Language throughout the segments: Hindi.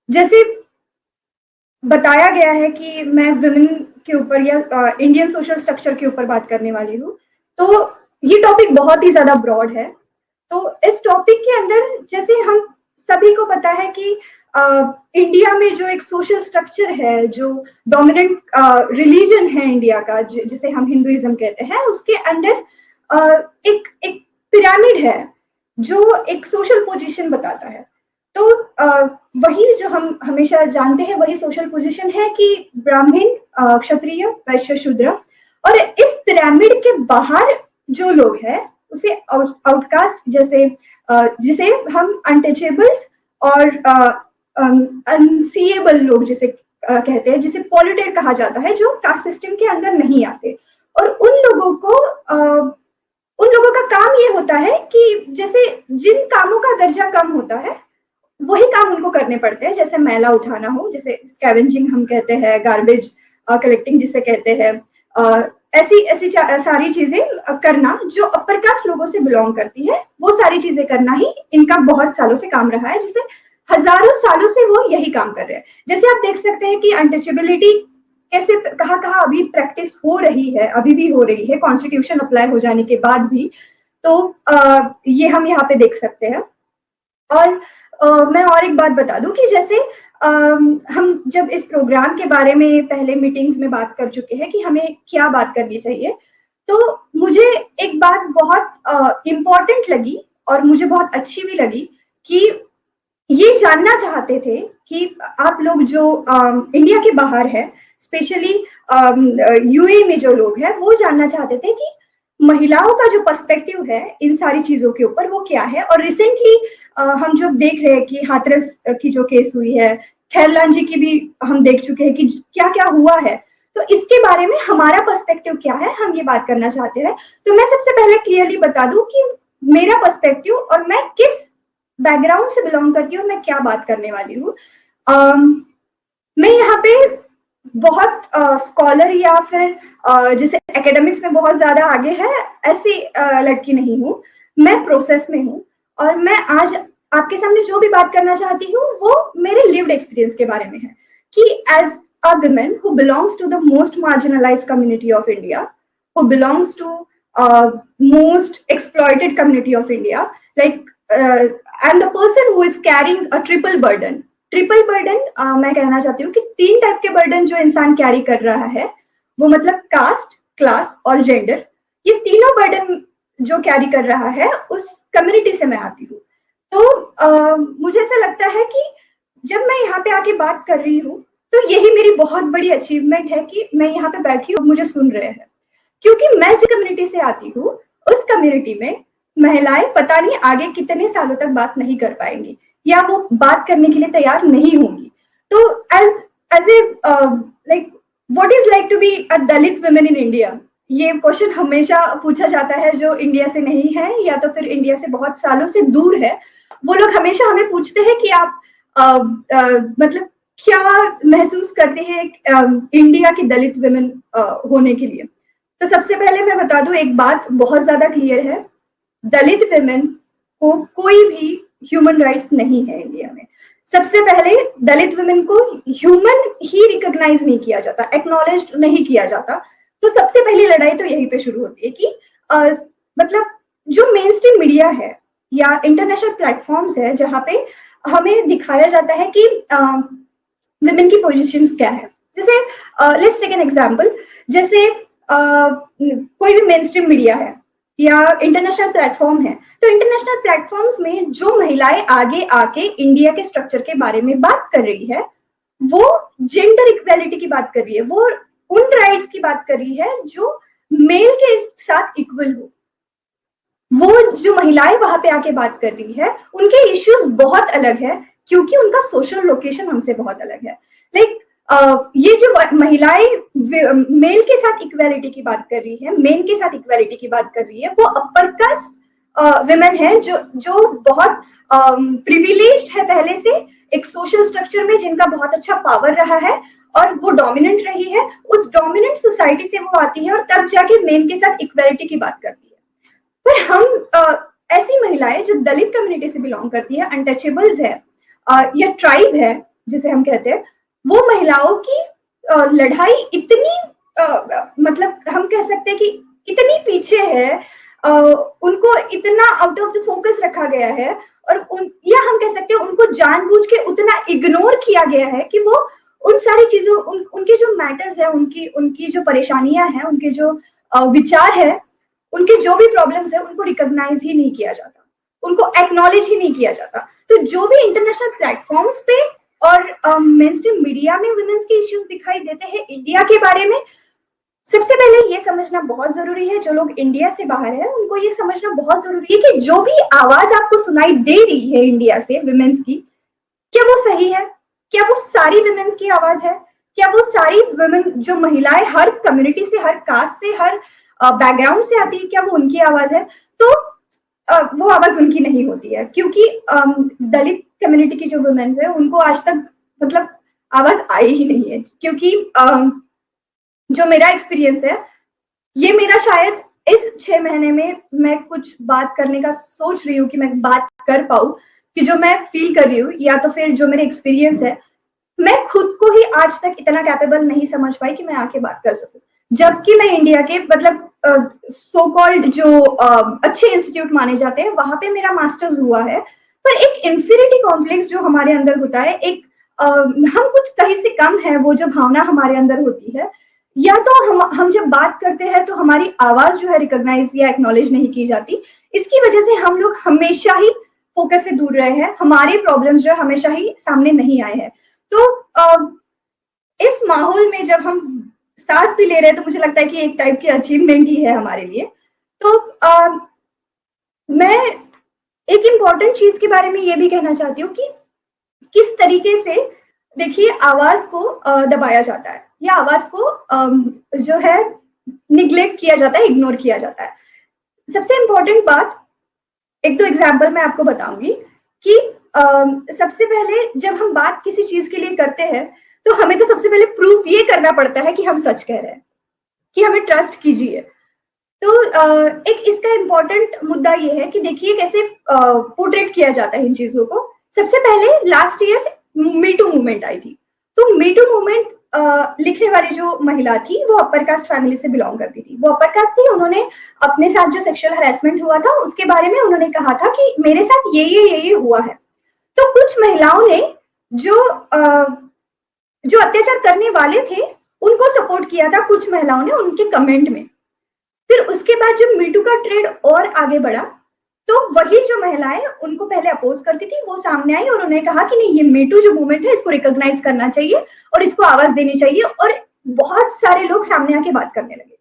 जैसे बताया गया है कि मैं वुमेन के ऊपर या इंडियन सोशल स्ट्रक्चर के ऊपर बात करने वाली हूँ। तो ये टॉपिक बहुत ही ज़्यादा ब्रॉड है। तो इस टॉपिक के अंदर जैसे हम सभी को पता है कि इंडिया में जो एक सोशल स्ट्रक्चर है, जो डोमिनेंट रिलीजन है इंडिया का, जिसे हम हिंदुइज्म कहते हैं, उसके अंदर एक एक पिरामिड है जो एक सोशल पोजीशन बताता है। तो वही जो हम हमेशा जानते हैं वही सोशल पोजीशन है कि ब्राह्मण, क्षत्रिय, वैश्य, शूद्र। और इस पिरामिड के बाहर जो लोग हैं उसे आउटकास्ट, जैसे जिसे हम अनटचेबल्स और अनसीएबल लोग जिसे कहते हैं, जिसे पॉल्यूटेड कहा जाता है, जो कास्ट सिस्टम के अंदर नहीं आते। और उन लोगों का काम ये होता है कि जैसे जिन कामों का दर्जा कम होता है वही काम उनको करने पड़ते हैं, जैसे मैला उठाना हो, जैसे स्कैवेंजिंग हम कहते हैं, गार्बेज कलेक्टिंग जिसे कहते हैं, ऐसी ऐसी सारी चीजें करना जो अपर कास्ट लोगों से बिलोंग करती है, वो सारी चीजें करना ही इनका बहुत सालों से काम रहा है, जिसे हजारों सालों से वो यही काम कर रहे हैं। जैसे आप देख सकते हैं कि अनटचेबिलिटी कैसे कहाँ कहाँ अभी प्रैक्टिस हो रही है, अभी भी हो रही है, कॉन्स्टिट्यूशन अप्लाई हो जाने के बाद भी। तो ये हम यहाँ पे देख सकते हैं। और मैं और एक बात बता दूं कि जैसे हम जब इस प्रोग्राम के बारे में पहले मीटिंग्स में बात कर चुके हैं कि हमें क्या बात करनी चाहिए, तो मुझे एक बात बहुत इम्पोर्टेंट लगी और मुझे बहुत अच्छी भी लगी कि ये जानना चाहते थे कि आप लोग जो इंडिया के बाहर है, स्पेशली यूए में जो लोग हैं, वो जानना चाहते थे कि महिलाओं का जो पर्सपेक्टिव है इन सारी चीजों के ऊपर वो क्या है। और रिसेंटली हम जो देख रहे हैं कि हाथरस की जो केस हुई है, खैरलाल जी की भी हम देख चुके हैं कि क्या क्या हुआ है। तो इसके बारे में हमारा पर्सपेक्टिव क्या है, हम ये बात करना चाहते हैं। तो मैं सबसे पहले क्लियरली बता दूं कि मेरा पर्सपेक्टिव और मैं किस बैकग्राउंड से बिलोंग करती हूँ, मैं क्या बात करने वाली हूँ। मैं यहाँ पे बहुत स्कॉलर या फिर जिसे एकेडमिक्स में बहुत ज्यादा आगे है ऐसी लड़की नहीं हूँ। मैं प्रोसेस में हूँ और मैं आज आपके सामने जो भी बात करना चाहती हूँ वो मेरे लिव्ड एक्सपीरियंस के बारे में है कि as a women who belongs to the most marginalised community of India, who belongs to most exploited community of India, like and the person who is carrying a triple burden। Triple burden मैं कहना चाहती हूँ कि 3 टाइप के बर्डन जो इंसान कैरी कर रहा है, वो मतलब कास्ट, क्लास और जेंडर। ये तीनों बर्डन जो कैरी कर रहा है उस कम्युनिटी से मैं आती हूँ। तो मुझे ऐसा लगता है कि जब मैं यहाँ पे आके बात कर रही हूँ तो यही मेरी बहुत बड़ी अचीवमेंट है कि मैं यहाँ पे बैठी हूँ, मुझे सुन रहे हैं। क्योंकि मैं जिस कम्युनिटी से आती हूँ उस कम्युनिटी में महिलाएं पता नहीं आगे कितने सालों तक बात नहीं कर पाएंगी या वो बात करने के लिए तैयार नहीं होंगी। तो as as a like what is like to be a Dalit women in India, ये क्वेश्चन हमेशा पूछा जाता है जो इंडिया से नहीं है या तो फिर इंडिया से बहुत सालों से दूर है। वो लोग हमेशा हमें पूछते हैं कि आप मतलब क्या महसूस करते हैं इंडिया की दलित वुमेन होने के लिए। तो सबसे पहले मैं बता दूं एक बात बहुत ज्यादा क्लियर है, दलित वुमेन को कोई भी ह्यूमन राइट्स नहीं है इंडिया में। सबसे पहले दलित वुमेन को ह्यूमन ही रिकॉग्नाइज नहीं किया जाता, एक्नॉलेज नहीं किया जाता। तो सबसे पहली लड़ाई तो यहीं पे शुरू होती है कि मतलब जो मेन स्ट्रीम मीडिया है या इंटरनेशनल प्लेटफॉर्म्स है जहाँ पे हमें दिखाया जाता है कि वुमेन की पोजीशंस क्या है। जैसे लेट्स टेक एन एग्जांपल, जैसे कोई भी मेन स्ट्रीम मीडिया है या इंटरनेशनल प्लेटफॉर्म है, तो इंटरनेशनल प्लेटफॉर्म्स में जो महिलाएं आगे आके इंडिया के स्ट्रक्चर के बारे में बात कर रही है, वो जेंडर इक्वेलिटी की बात कर रही है, वो उन राइट्स की बात कर रही है जो मेल के साथ इक्वल हो। वो जो महिलाएं वहां पे आके बात कर रही है उनके इश्यूज बहुत अलग है क्योंकि उनका सोशल लोकेशन हमसे बहुत अलग है। लाइक ये जो महिलाएं मेल के साथ इक्वालिटी की बात कर रही है, मेन के साथ इक्वालिटी की बात कर रही है, वो अपर कास्ट विमेन है जो बहुत प्रिविलेज्ड है पहले से एक सोशल स्ट्रक्चर में, जिनका बहुत अच्छा पावर रहा है और वो डोमिनेंट रही है। उस डोमिनेंट सोसाइटी से वो आती है और तब जाके मेन के साथ इक्वालिटी की बात करती है। पर हम ऐसी महिलाएं जो दलित कम्युनिटी से बिलोंग करती है, अनटचेबल्स है या ट्राइब है, जिसे हम कहते हैं, वो महिलाओं की लड़ाई इतनी मतलब हम कह सकते हैं कि इतनी पीछे है, उनको इतना आउट ऑफ द फोकस रखा गया है, और या हम कह सकते हैं उनको जानबूझ के उतना इग्नोर किया गया है कि वो उन सारी चीजों, उनके जो मैटर्स है, उनकी उनकी जो परेशानियां हैं, उनके जो विचार है, उनके जो भी प्रॉब्लम्स है, उनको रिकॉग्नाइज ही नहीं किया जाता, उनको एक्नॉलेज ही नहीं किया जाता। तो जो भी इंटरनेशनल प्लेटफॉर्म्स पे और मेन स्ट्रीम मीडिया में वुमेन्स के इश्यूज दिखाई देते हैं इंडिया के बारे में, सबसे पहले ये समझना बहुत जरूरी है, जो लोग इंडिया से बाहर है उनको ये समझना बहुत जरूरी है कि जो भी आवाज आपको सुनाई दे रही है इंडिया से वुमेन्स की, क्या वो सही है? क्या वो सारी वुमेन्स की आवाज है? क्या वो सारी वुमेन, जो महिलाएं हर कम्युनिटी से, हर कास्ट से, हर बैकग्राउंड से आती है, क्या वो उनकी आवाज है? तो वो आवाज उनकी नहीं होती है, क्योंकि दलित कम्युनिटी की जो वुमेन्स है उनको आज तक मतलब आवाज आई ही नहीं है। क्योंकि जो मेरा एक्सपीरियंस है, ये मेरा शायद इस 6 महीने में मैं कुछ बात करने का सोच रही हूँ कि मैं बात कर पाऊँ, कि जो मैं फील कर रही हूँ या तो फिर जो मेरे एक्सपीरियंस है, मैं खुद को ही आज तक इतना कैपेबल नहीं समझ पाई कि मैं आके बात कर सकूं। जबकि मैं इंडिया के मतलब सो कॉल्ड जो अच्छे इंस्टीट्यूट माने जाते हैं वहां पे मेरा मास्टर्स हुआ है, पर एक इंफीरियरिटी कॉम्प्लेक्स जो हमारे अंदर होता है, एक हम कुछ कहीं से कम है, वो जो भावना हमारे अंदर होती है, या तो हम जब बात करते हैं तो हमारी आवाज जो है रिकॉग्नाइज या एक्नॉलेज नहीं की जाती। इसकी वजह से हम लोग हमेशा ही फोकस से दूर रहे हैं, हमारे प्रॉब्लम्स जो है हमेशा ही सामने नहीं आए हैं। तो इस माहौल में जब हम सांस भी ले रहे हैं तो मुझे लगता है कि एक टाइप की अचीवमेंट ही है हमारे लिए। तो मैं एक इम्पॉर्टेंट चीज के बारे में ये भी कहना चाहती हूँ कि किस तरीके से, देखिए, आवाज को दबाया जाता है, या आवाज को जो है निग्लेक्ट किया जाता है, इग्नोर किया जाता है। सबसे इम्पोर्टेंट बात, एक दो एग्जाम्पल मैं आपको बताऊंगी कि सबसे पहले जब हम बात किसी चीज के लिए करते हैं तो हमें तो सबसे पहले प्रूफ ये करना पड़ता है कि हम सच कह रहे हैं, कि हमें ट्रस्ट कीजिए। तो एक इसका इम्पोर्टेंट मुद्दा ये है कि देखिए कैसे पोर्ट्रेट किया जाता है इन चीजों को। सबसे पहले लास्ट ईयर मीटू मूवमेंट आई थी। तो मीटू मूवमेंट लिखने वाली जो महिला थी वो अपर कास्ट फैमिली से बिलोंग करती थी। वो अपर कास्ट थी, उन्होंने अपने साथ जो सेक्सुअल हरेसमेंट हुआ था उसके बारे में उन्होंने कहा था कि मेरे साथ ये हुआ है। तो कुछ महिलाओं ने जो जो अत्याचार करने वाले थे उनको सपोर्ट किया था, कुछ महिलाओं ने उनके कमेंट में। फिर उसके बाद जब मीटू का ट्रेंड और आगे बढ़ा तो वही जो महिलाएं उनको पहले अपोज करती थी वो सामने आई और उन्होंने कहा कि नहीं, ये मीटू जो मूवमेंट है इसको रिकॉग्नाइज करना चाहिए और इसको आवाज देनी चाहिए, और बहुत सारे लोग सामने आके बात करने लगे।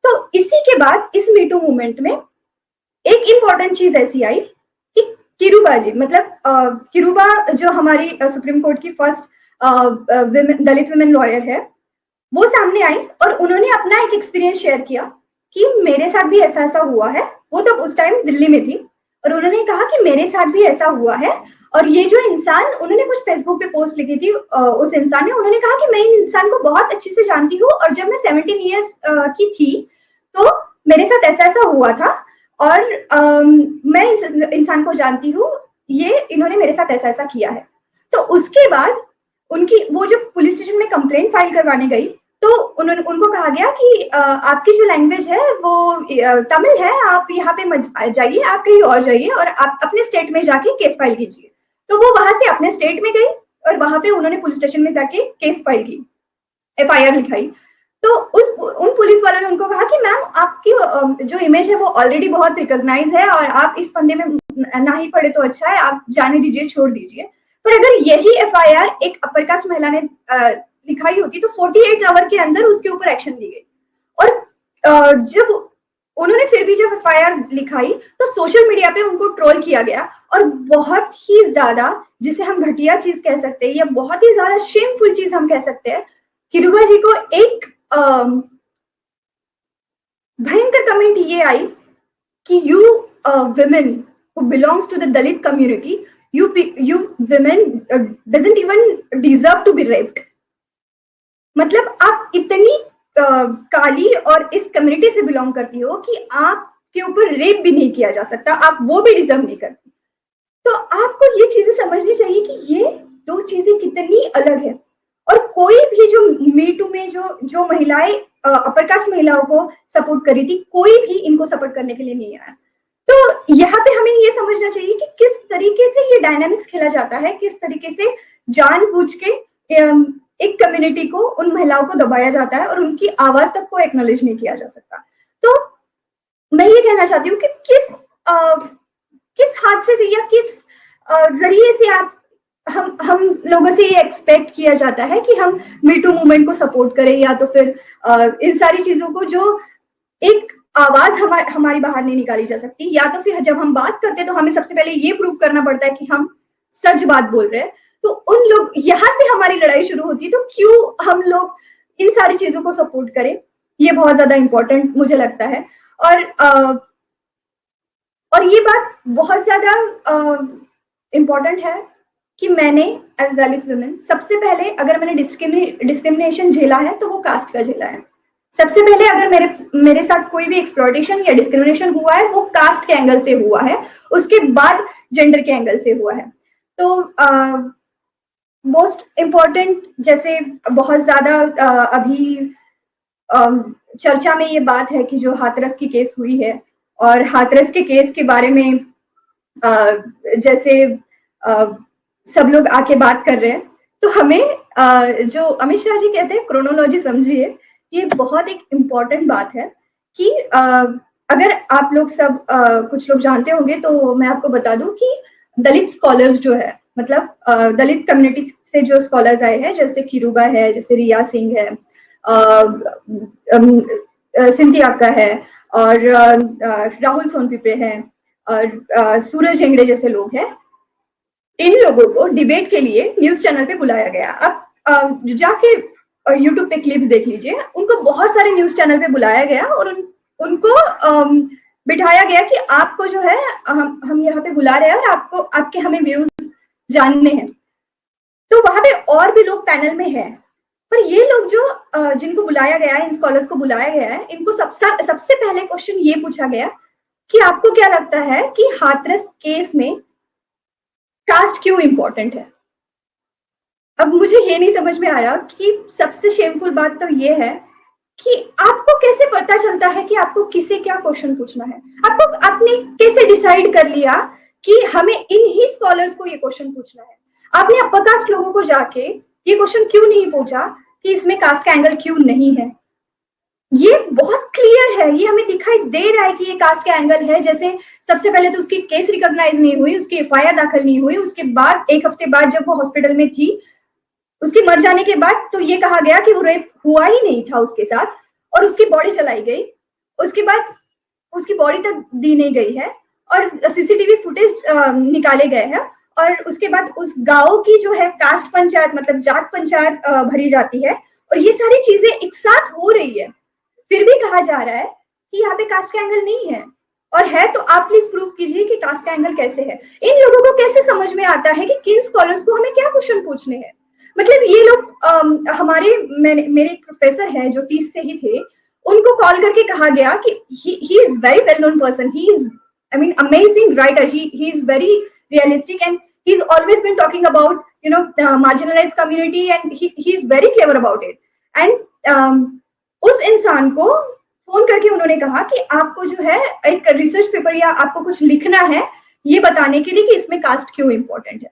तो इसी के बाद इस मीटू मूवमेंट में एक इम्पॉर्टेंट चीज ऐसी आई कि किरूबा जी, मतलब किरूबा जो हमारी सुप्रीम कोर्ट की फर्स्ट दलित वुमेन लॉयर है, वो सामने आई और उन्होंने अपना एक एक्सपीरियंस शेयर किया कि मेरे साथ भी ऐसा ऐसा हुआ है। वो तो उस टाइम दिल्ली में थी और उन्होंने कहा कि मेरे साथ भी ऐसा हुआ है। और ये जो इंसान, उन्होंने कुछ फेसबुक पे पोस्ट लिखी थी, उस इंसान ने, उन्होंने कहा कि मैं इन इंसान को बहुत अच्छे से जानती हूँ और जब मैं 17 ईयर्स की थी तो मेरे साथ ऐसा ऐसा हुआ था और मैं इस इंसान को जानती हूँ, ये इन्होंने मेरे साथ ऐसा ऐसा किया है। तो उसके बाद उनकी वो जो पुलिस स्टेशन में कंप्लेंट फाइल करवाने गई तो उनको कहा गया कि आपकी जो लैंग्वेज है वो तमिल है, आप यहाँ पे मत जाइए, आप कहीं और जाइए और आप अपने स्टेट में जाके केस फाइल कीजिए। तो वो वहां से अपने स्टेट में गई और वहां पे उन्होंने पुलिस स्टेशन में जाके केस फाइल की, FIR लिखाई। तो उन पुलिस वालों ने उनको कहा कि मैम, आपकी जो इमेज है वो ऑलरेडी बहुत रिकॉग्नाइज है और आप इस फंदे में ना ही पड़े तो अच्छा है, आप जाने दीजिए, छोड़ दीजिए। पर अगर यही FIR एक अपर कास्ट महिला ने लिखाई होती तो 48 आवर के अंदर उसके ऊपर एक्शन ली गई। और जब उन्होंने फिर भी जब FIR लिखाई तो सोशल मीडिया पे उनको ट्रोल किया गया और बहुत ही ज्यादा, जिसे हम घटिया चीज कह सकते हैं या बहुत ही ज्यादा शेमफुल चीज हम कह सकते हैं, किरूबा जी को एक भयंकर कमेंट ये आई कि you women who belongs to the Dalit community, you women doesn't even deserve to be raped। मतलब आप इतनी काली और इस कम्युनिटी से बिलोंग करती हो कि आपके ऊपर रेप भी नहीं किया जा सकता, आप वो भी डिजर्व नहीं करती। तो आपको ये चीजें समझनी चाहिए कि ये दो चीजें कितनी अलग है। और कोई भी जो मी टू में जो महिलाएं अपर कास्ट महिलाओं को सपोर्ट करी थी, कोई भी इनको सपोर्ट करने के लिए नहीं आया। तो यहाँ पे हमें ये समझना चाहिए कि किस तरीके से ये डायनामिक्स खेला जाता है, किस तरीके से जानबूझ के एक कम्युनिटी को, उन महिलाओं को दबाया जाता है और उनकी आवाज तक को एक्नॉलेज नहीं किया जा सकता। तो मैं ये कहना चाहती हूँ कि किस हादसे से या किस जरिए से आप हम लोगों से ये एक्सपेक्ट किया जाता है कि हम मीटू मूवमेंट को सपोर्ट करें, या तो फिर इन सारी चीजों को जो एक आवाज हमारी बाहर नहीं निकाली जा सकती, या तो फिर जब हम बात करते हैं तो हमें सबसे पहले ये प्रूव करना पड़ता है कि हम सच बात बोल रहे हैं। तो उन लोग, यहाँ से हमारी लड़ाई शुरू होती है। तो क्यों हम लोग इन सारी चीजों को सपोर्ट करें, ये बहुत ज्यादा इंपॉर्टेंट मुझे लगता है। और ये बात बहुत ज्यादा इंपॉर्टेंट है कि मैंने एज दलित वुमेन सबसे पहले, अगर मैंने डिस्क्रिमिनेशन झेला है तो वो कास्ट का झेला है। सबसे पहले अगर मेरे साथ कोई भी एक्सप्लॉयटेशन या डिस्क्रिमिनेशन हुआ है वो कास्ट के एंगल से हुआ है, उसके बाद जेंडर के एंगल से हुआ है। तो मोस्ट इम्पॉर्टेंट, जैसे बहुत ज्यादा अभी चर्चा में ये बात है कि जो हाथरस की केस हुई है, और हाथरस के केस के बारे में जैसे सब लोग आके बात कर रहे हैं, तो हमें जो अमित शाह जी कहते हैं क्रोनोलॉजी समझिए, ये बहुत एक इम्पॉर्टेंट बात है कि अगर आप लोग सब कुछ लोग जानते होंगे तो मैं आपको बता दूं कि दलित स्कॉलर्स जो है, मतलब दलित कम्युनिटी से जो स्कॉलर्स आए हैं, जैसे किरूबा है, जैसे रिया सिंह है, सिंथिया अक्का है, और राहुल सोनपिपे है, और सूरज हेगड़े जैसे लोग हैं, इन लोगों को डिबेट के लिए न्यूज चैनल पे बुलाया गया। अब जाके यूट्यूब पे क्लिप्स देख लीजिए, उनको बहुत सारे न्यूज चैनल पे बुलाया गया और उनको बिठाया गया कि आपको जो है हम यहाँ पे बुला रहे हैं और आपको आपके हमें व्यूज जानने हैं। तो वहां पे और भी लोग पैनल में है, पर ये लोग जो जिनको बुलाया गया है, इन स्कॉलर्स को बुलाया गया है, इनको सबसे पहले क्वेश्चन ये पूछा गया कि आपको क्या लगता है कि हाथरस केस में कास्ट क्यों इंपॉर्टेंट है। अब मुझे ये नहीं समझ में आ रहा कि सबसे शेमफुल बात तो ये है कि आपको कैसे पता चलता है कि आपको किसे क्या क्वेश्चन पूछना है। आपने कैसे डिसाइड कर लिया कि हमें इन ही स्कॉलर्स को ये क्वेश्चन पूछना है। आपने अपर कास्ट लोगों को जाके ये क्वेश्चन क्यों नहीं पूछा कि इसमें कास्ट का एंगल क्यों नहीं है। ये बहुत क्लियर है, ये हमें दिखाई दे रहा है कि ये कास्ट का एंगल है। जैसे सबसे पहले तो उसकी केस रिकॉग्नाइज नहीं हुई, उसकी एफआईआर दाखिल नहीं हुई, उसके बाद एक हफ्ते बाद जब वो हॉस्पिटल में थी, उसके मर जाने के बाद तो ये कहा गया कि वो रेप हुआ ही नहीं था उसके साथ, और उसकी बॉडी चलाई गई। उसके बाद उसकी बॉडी तक दी नहीं गई है, और सीसीटीवी फुटेज निकाले गए हैं, और उसके बाद उस गांव की जो है कास्ट पंचायत, मतलब जात पंचायत भरी जाती है, और ये सारी चीजें एक साथ हो रही है। फिर भी कहा जा रहा है कि यहाँ पे कास्ट का एंगल नहीं है, और है तो आप प्लीज प्रूव कीजिए कि कास्ट का एंगल कैसे है। इन लोगों को कैसे समझ में आता है कि किन स्कॉलर्स को हमें क्या क्वेश्चन पूछने हैं। मतलब ये लोग हमारे मेरे प्रोफेसर हैं जो 30 से ही थे, उनको कॉल करके कहा गया कि he is very well known person, he is I mean amazing writer, he is very realistic, and he is always been talking about marginalised community, and he is very clever about it. And उस इंसान को फोन करके उन्होंने कहा कि आपको जो है एक रिसर्च पेपर या आपको कुछ लिखना है ये बताने के लिए कि इसमें कास्ट क्यों इंपॉर्टेंट है।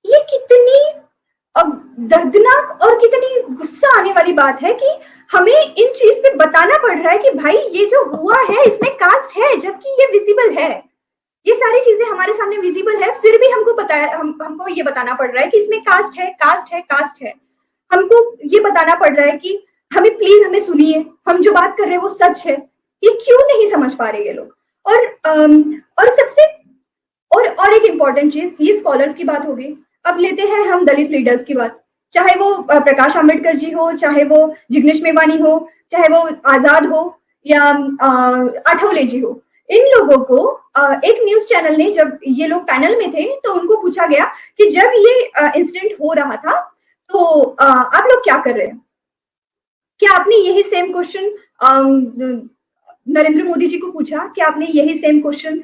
ये कितनी अब दर्दनाक और कितनी गुस्सा आने वाली बात है कि हमें इन चीज पे बताना पड़ रहा है कि भाई ये जो हुआ है इसमें कास्ट है, जबकि ये विजिबल है, ये सारी चीजें हमारे सामने विजिबल है, फिर भी हमको हमको ये बताना पड़ रहा है कि इसमें कास्ट है, कास्ट है, कास्ट है। हमको ये बताना पड़ रहा है कि हमें प्लीज हमें सुनिए, हम जो बात कर रहे हैं वो सच है। ये क्यों नहीं समझ पा रहे ये लोग। और सबसे और एक इम्पॉर्टेंट चीज, ये स्कॉलर्स की बात होगी। अब लेते हैं हम दलित लीडर्स की बात, चाहे वो प्रकाश आंबेडकर जी हो, चाहे वो जिग्नेश मेवानी हो, चाहे वो आजाद हो, या आठवले जी हो। इन लोगों को एक न्यूज चैनल ने, जब ये लोग पैनल में थे तो उनको पूछा गया कि जब ये इंसिडेंट हो रहा था तो आप लोग क्या कर रहे हैं। क्या आपने यही सेम क्वेश्चन नरेंद्र मोदी जी को पूछा? क्या आपने यही सेम क्वेश्चन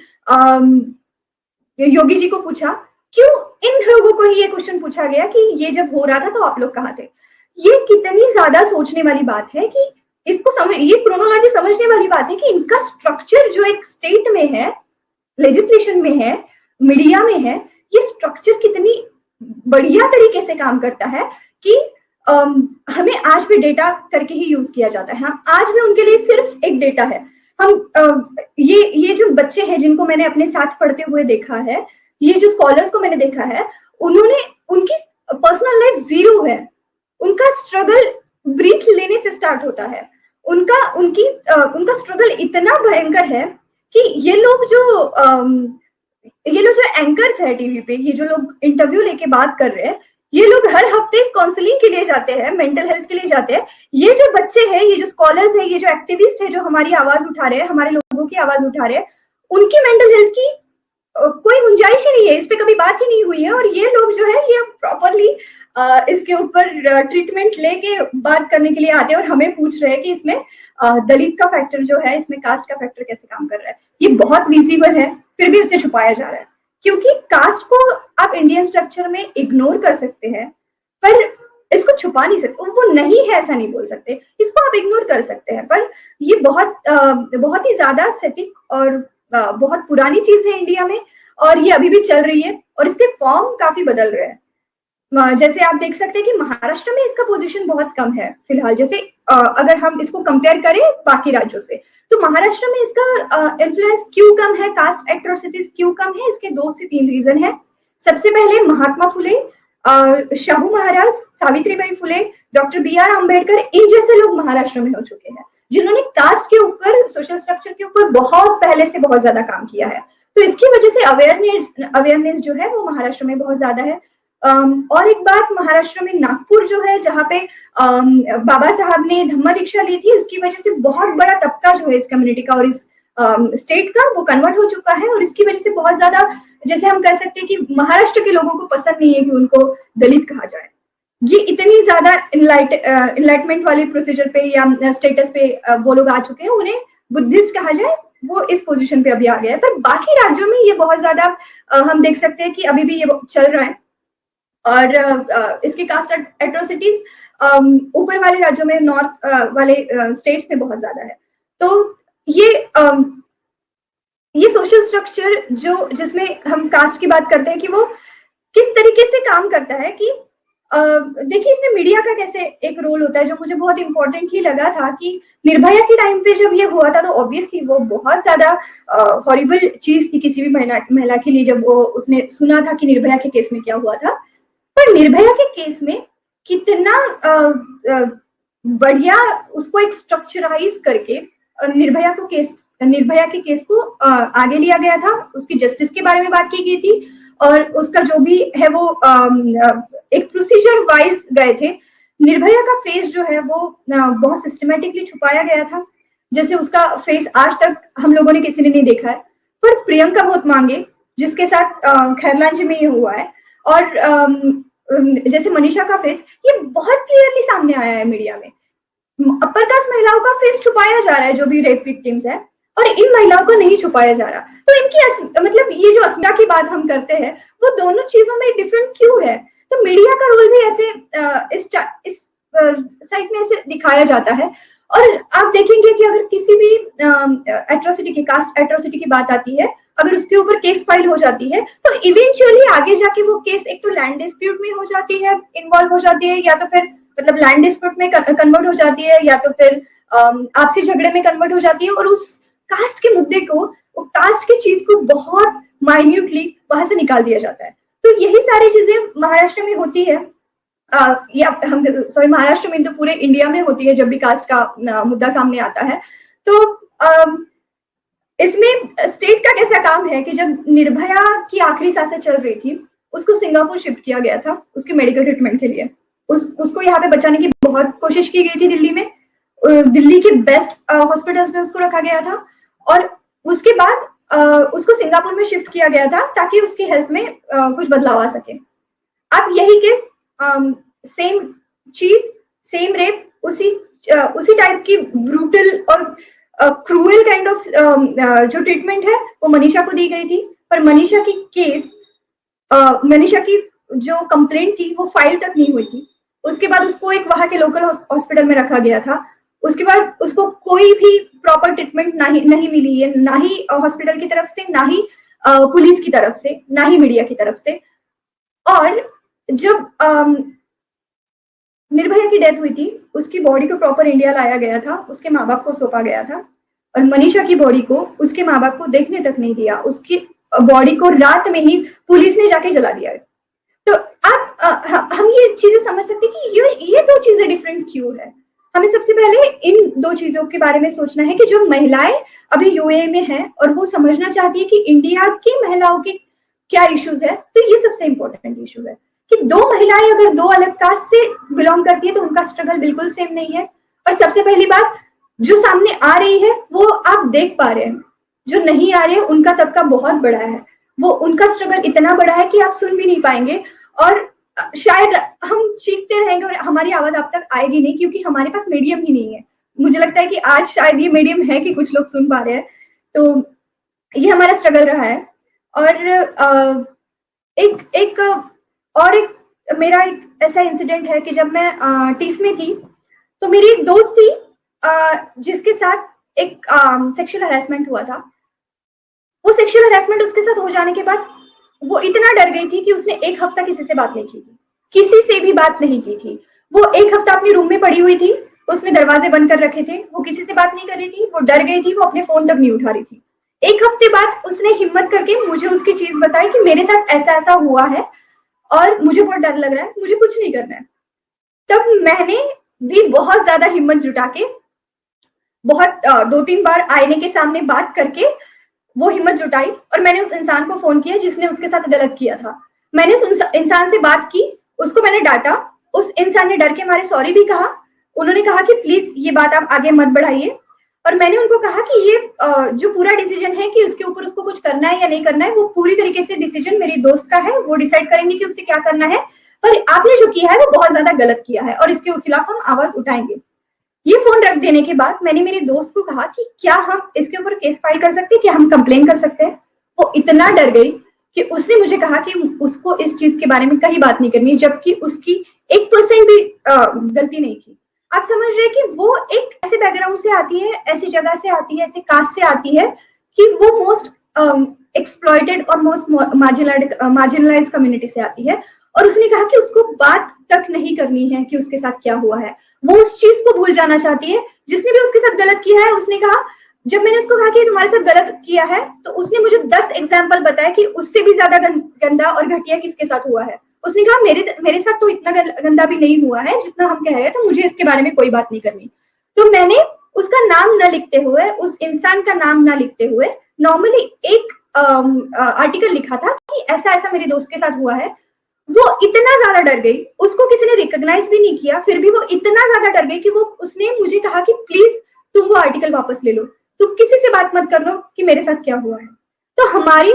योगी जी को पूछा? क्यों इन लोगों को ही ये क्वेश्चन पूछा गया कि ये जब हो रहा था तो आप लोग कहाँ थे? ये कितनी ज्यादा सोचने वाली बात है कि इसको समझ, ये क्रोनोलॉजी समझने वाली बात है कि इनका स्ट्रक्चर जो एक स्टेट में है, लेजिस्लेशन में है, मीडिया में है, ये स्ट्रक्चर कितनी बढ़िया तरीके से काम करता है कि हमें आज भी डेटा करके ही यूज किया जाता है। हम आज भी उनके लिए सिर्फ एक डेटा है। हम ये जो बच्चे हैं जिनको मैंने अपने साथ पढ़ते हुए देखा है, ये जो स्कॉलर्स को मैंने देखा है, उन्होंने, उनकी पर्सनल लाइफ जीरो है। उनका स्ट्रगल ब्रीथ लेने से स्टार्ट होता है। उनका स्ट्रगल इतना भयंकर है कि ये लोग जो एंकर्स है टीवी पे, ये जो लोग इंटरव्यू लेके बात कर रहे हैं, ये लोग हर हफ्ते काउंसलिंग के लिए जाते हैं, मेंटल हेल्थ के लिए जाते हैं। ये जो बच्चे हैं, ये जो स्कॉलर्स है, ये जो एक्टिविस्ट है, जो हमारी आवाज उठा रहे हैं, हमारे लोगों की आवाज उठा रहे हैं, उनकी मेंटल हेल्थ की कोई गुंजाइश ही नहीं है, इस पे कभी बात ही नहीं हुई है। और ये लोग जो है ये प्रॉपरली इसके ऊपर ट्रीटमेंट लेके बात करने के लिए आते हैं और हमें पूछ रहे हैं कि इसमें दलित का फैक्टर जो है, इसमें कास्ट का फैक्टर कैसे काम कर रहा है। ये बहुत विजिबल है, फिर भी उसे छुपाया जा रहा है, क्योंकि कास्ट को आप इंडियन स्ट्रक्चर में इग्नोर कर सकते हैं, पर इसको छुपा नहीं सकते। वो नहीं है ऐसा नहीं बोल सकते, इसको आप इग्नोर कर सकते हैं, पर ये बहुत ही ज्यादा सेटिक और बहुत पुरानी चीज है इंडिया में, और ये अभी भी चल रही है और इसके फॉर्म काफी बदल रहे हैं। जैसे आप देख सकते हैं कि महाराष्ट्र में इसका पोजीशन बहुत कम है फिलहाल। जैसे अगर हम इसको कंपेयर करें बाकी राज्यों से, तो महाराष्ट्र में इसका इन्फ्लुएंस क्यों कम है, कास्ट एट्रोसिटीज क्यों कम है, इसके 2 से 3 रीजन है। सबसे पहले महात्मा फुले, शाहू महाराज, सावित्रीबाई फुले, डॉक्टर BR अम्बेडकर, इन जैसे लोग महाराष्ट्र में हो चुके हैं, जिन्होंने कास्ट के ऊपर, सोशल स्ट्रक्चर के ऊपर बहुत पहले से बहुत ज्यादा काम किया है। तो इसकी वजह से अवेयरनेस जो है वो महाराष्ट्र में बहुत ज्यादा है। और एक बात, महाराष्ट्र में नागपुर जो है, जहाँ पे बाबा साहब ने धम्म दीक्षा ली थी, उसकी वजह से बहुत बड़ा तबका जो है इस कम्युनिटी का और इस स्टेट का, वो कन्वर्ट हो चुका है। और इसकी वजह से बहुत ज्यादा, जैसे हम कह सकते हैं कि महाराष्ट्र के लोगों को पसंद नहीं है कि उनको दलित कहा जाए। ये इतनी ज्यादा इनलाइटमेंट वाले प्रोसीजर पे या स्टेटस पे वो लोग आ चुके हैं, उन्हें बुद्धिस्ट कहा जाए, वो इस पोजीशन पे अभी आ गया है। पर बाकी राज्यों में ये बहुत ज्यादा हम देख सकते हैं कि अभी भी ये चल रहा है। और इसकी कास्ट एट्रोसिटीज ऊपर वाले राज्यों में, नॉर्थ वाले स्टेट्स में बहुत ज्यादा है। तो ये सोशल स्ट्रक्चर जिसमें हम कास्ट की बात करते हैं कि वो किस तरीके से काम करता है, कि देखिए इसमें मीडिया का कैसे एक रोल होता है, जो मुझे बहुत इंपॉर्टेंटली लगा था कि निर्भया के टाइम पे जब ये हुआ था, तो ऑब्वियसली वो बहुत ज्यादा हॉरिबल चीज थी किसी भी महिला के लिए, जब वो उसने सुना था कि निर्भया के केस में क्या हुआ था। पर निर्भया के केस में कितना बढ़िया उसको एक स्ट्रक्चराइज करके निर्भया के केस को आगे लिया गया था, उसकी जस्टिस के बारे में बात की गई थी, और उसका जो भी है वो एक प्रोसीजर वाइज गए थे। निर्भया का फेस जो है वो बहुत सिस्टमेटिकली छुपाया गया था, जैसे उसका फेस आज तक हम लोगों ने किसी ने नहीं देखा है। पर प्रियंका भोत मांगे, जिसके साथ खैरलांजी में ये हुआ है, और जैसे मनीषा का फेस, ये बहुत क्लियरली सामने आया है मीडिया में। अपर कास्ट महिलाओं का फेस छुपाया जा रहा है, जो भी रेप विक्टिम्स है, और इन महिलाओं को नहीं छुपाया जा रहा। तो इनकी मतलब ये जो अस्मिता की बात हम करते हैं, वो दोनों चीजों में डिफरेंट क्यों है? तो मीडिया का रोल भी ऐसे इस साइड में ऐसे दिखाया जाता है। और आप देखेंगे कि अगर किसी भी एट्रोसिटी की, कास्ट एट्रोसिटी की बात आती है, अगर उसके ऊपर केस फाइल हो जाती है, तो इवेंचुअली आगे जाके वो केस एक तो लैंड डिस्प्यूट में हो जाती है, इन्वॉल्व हो जाती है, या तो फिर मतलब लैंड डिस्प्यूट में कन्वर्ट हो जाती है, या तो फिर आपसी झगड़े में कन्वर्ट हो जाती है, और उस कास्ट के मुद्दे को, वो कास्ट की चीज को बहुत माइन्यूटली वहां से निकाल दिया जाता है। तो यही सारी चीजें महाराष्ट्र में होती है, या हम सॉरी महाराष्ट्र में तो पूरे इंडिया में होती है जब भी कास्ट का मुद्दा सामने आता है। तो इसमें स्टेट का कैसा काम है कि जब निर्भया की आखिरी सांसें चल रही थी, उसको सिंगापुर शिफ्ट किया गया था उसके मेडिकल ट्रीटमेंट के लिए। उसको यहाँ पे बचाने की बहुत कोशिश की गई थी दिल्ली में, दिल्ली के बेस्ट हॉस्पिटल्स में उसको रखा गया था, और उसके बाद उसको सिंगापुर में शिफ्ट किया गया था ताकि उसकी हेल्थ में कुछ बदलाव आ सके। अब यही केस, सेम चीज, सेम रेप, उसी टाइप की ब्रूटल और क्रूअल काइंड ऑफ जो ट्रीटमेंट है वो मनीषा को दी गई थी। पर मनीषा की केस मनीषा की जो कंप्लेंट थी वो फाइल तक नहीं हुई थी। उसके बाद उसको एक वहां के लोकल हॉस्पिटल में रखा गया था। उसके बाद उसको कोई भी प्रॉपर ट्रीटमेंट नहीं मिली है, ना ही हॉस्पिटल की तरफ से, ना ही पुलिस की तरफ से, ना ही मीडिया की तरफ से। और जब मेरे भैया की डेथ हुई थी, उसकी बॉडी को प्रॉपर इंडिया लाया गया था, उसके माँ बाप को सौंपा गया था, और मनीषा की बॉडी को उसके माँ बाप को देखने तक नहीं दिया। उसकी बॉडी को रात में ही पुलिस ने जाके जला दिया। तो आप हम ये चीजें समझ सकते हैं कि ये दो चीजें डिफरेंट क्यों है। हमें सबसे पहले इन दो चीजों के बारे में सोचना है कि जो महिलाएं अभी यूएई में हैं और वो समझना चाहती है कि इंडिया की महिलाओं के क्या इश्यूज है, तो ये सबसे इंपॉर्टेंट इशू है कि दो महिलाएं अगर दो अलग कास्ट से बिलोंग करती है तो उनका स्ट्रगल बिल्कुल सेम नहीं है। और सबसे पहली बात, जो सामने आ रही है वो आप देख पा रहे हैं, जो नहीं आ रहे हैं उनका तबका बहुत बड़ा है, वो उनका स्ट्रगल इतना बड़ा है कि आप सुन भी नहीं पाएंगे। और शायद हम चीखते रहेंगे और हमारी आवाज आप तक आएगी नहीं, क्योंकि हमारे पास मीडियम ही नहीं है। मुझे लगता है कि आज शायद ये मीडियम है कि कुछ लोग सुन पा रहे हैं। तो ये हमारा स्ट्रगल रहा है। और एक एक और एक मेरा एक ऐसा इंसिडेंट है कि जब मैं टीस में थी, तो मेरी एक दोस्त थी जिसके साथ एक सेक्सुअल हरासमेंट हुआ था। वो सेक्सुअल हरासमेंट उसके साथ हो जाने के बाद वो इतना डर गई थी कि उसने एक हफ्ता किसी से बात नहीं की थी, किसी से भी बात नहीं की थी। वो एक हफ्ता अपने रूम में पड़ी हुई थी, उसने दरवाजे बंद कर रखे थे, वो किसी से बात नहीं कर रही थी, वो डर गई थी, वो अपने फोन तक नहीं उठा रही थी। एक हफ्ते बाद उसने हिम्मत करके मुझे उसकी चीज बताई कि मेरे साथ ऐसा ऐसा हुआ है और मुझे बहुत डर लग रहा है, मुझे कुछ नहीं करना है। तब मैंने भी बहुत ज्यादा हिम्मत जुटा के बहुत 2-3 बार आईने के सामने बात करके वो हिम्मत जुटाई, और मैंने उस इंसान को फोन किया जिसने उसके साथ गलत किया था। मैंने उस इंसान से बात की, उसको मैंने डांटा। उस इंसान ने डर के मारे सॉरी भी कहा। उन्होंने कहा कि प्लीज ये बात आप आगे मत बढ़ाइए। और मैंने उनको कहा कि ये जो पूरा डिसीजन है कि उसके ऊपर उसको कुछ करना है या नहीं करना है, वो पूरी तरीके से डिसीजन मेरी दोस्त का है, वो डिसाइड करेंगे कि उसे क्या करना है। पर आपने जो किया है वो बहुत ज्यादा गलत किया है और इसके खिलाफ हम आवाज उठाएंगे। ये फोन रख देने के बाद मैंने मेरे दोस्त को कहा कि क्या हम इसके ऊपर केस फाइल कर सकते हैं, क्या हम कंप्लेन कर सकते हैं। वो इतना डर गई कि उसने मुझे कहा कि उसको इस चीज के बारे में कहीं बात नहीं करनी, जबकि उसकी 1% भी गलती नहीं थी। आप समझ रहे हैं कि वो एक ऐसे बैकग्राउंड से आती है, ऐसी जगह से आती है, ऐसे कास्ट से आती है कि वो मोस्ट एक्सप्लॉइटेड और मोस्ट मार्जिनलाइज्ड कम्युनिटी से आती है। और उसने कहा कि उसको बात तक नहीं करनी है कि उसके साथ क्या हुआ है, वो उस चीज को भूल जाना चाहती है जिसने भी उसके साथ गलत किया है। उसने कहा, जब मैंने उसको कहा कि तुम्हारे साथ गलत किया है, तो उसने मुझे 10 एग्जाम्पल बताया कि उससे भी ज्यादा गंदा और घटिया किसके साथ हुआ है। उसने कहा मेरे साथ तो इतना गंदा भी नहीं हुआ है जितना हम कह रहे हैं, तो मुझे इसके बारे में कोई बात नहीं करनी। तो मैंने उसका नाम न लिखते हुए, उस इंसान का नाम न लिखते हुए, नॉर्मली एक आर्टिकल लिखा था कि ऐसा ऐसा मेरे दोस्त के साथ हुआ है। वो इतना ज्यादा डर गई, उसको किसी ने रिकॉग्नाइज भी नहीं किया, फिर भी वो इतना ज्यादा डर गई कि वो उसने मुझे कहा कि प्लीज तुम वो आर्टिकल वापस ले लो, तुम किसी से बात मत कर लो कि मेरे साथ क्या हुआ है। तो हमारी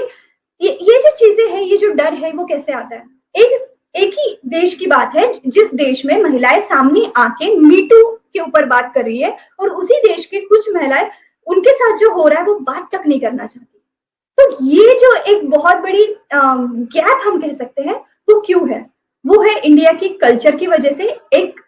ये जो चीजें हैं, ये जो डर है, वो कैसे आता है। एक ही देश की बात है जिस देश में महिलाएं सामने आके मीटू के ऊपर बात कर रही है, और उसी देश के कुछ महिलाएं उनके साथ जो हो रहा है वो बात तक नहीं करना चाहती। तो ये जो एक बहुत बड़ी गैप हम कह सकते हैं, वो क्यों है। वो है इंडिया की कल्चर की वजह से, एक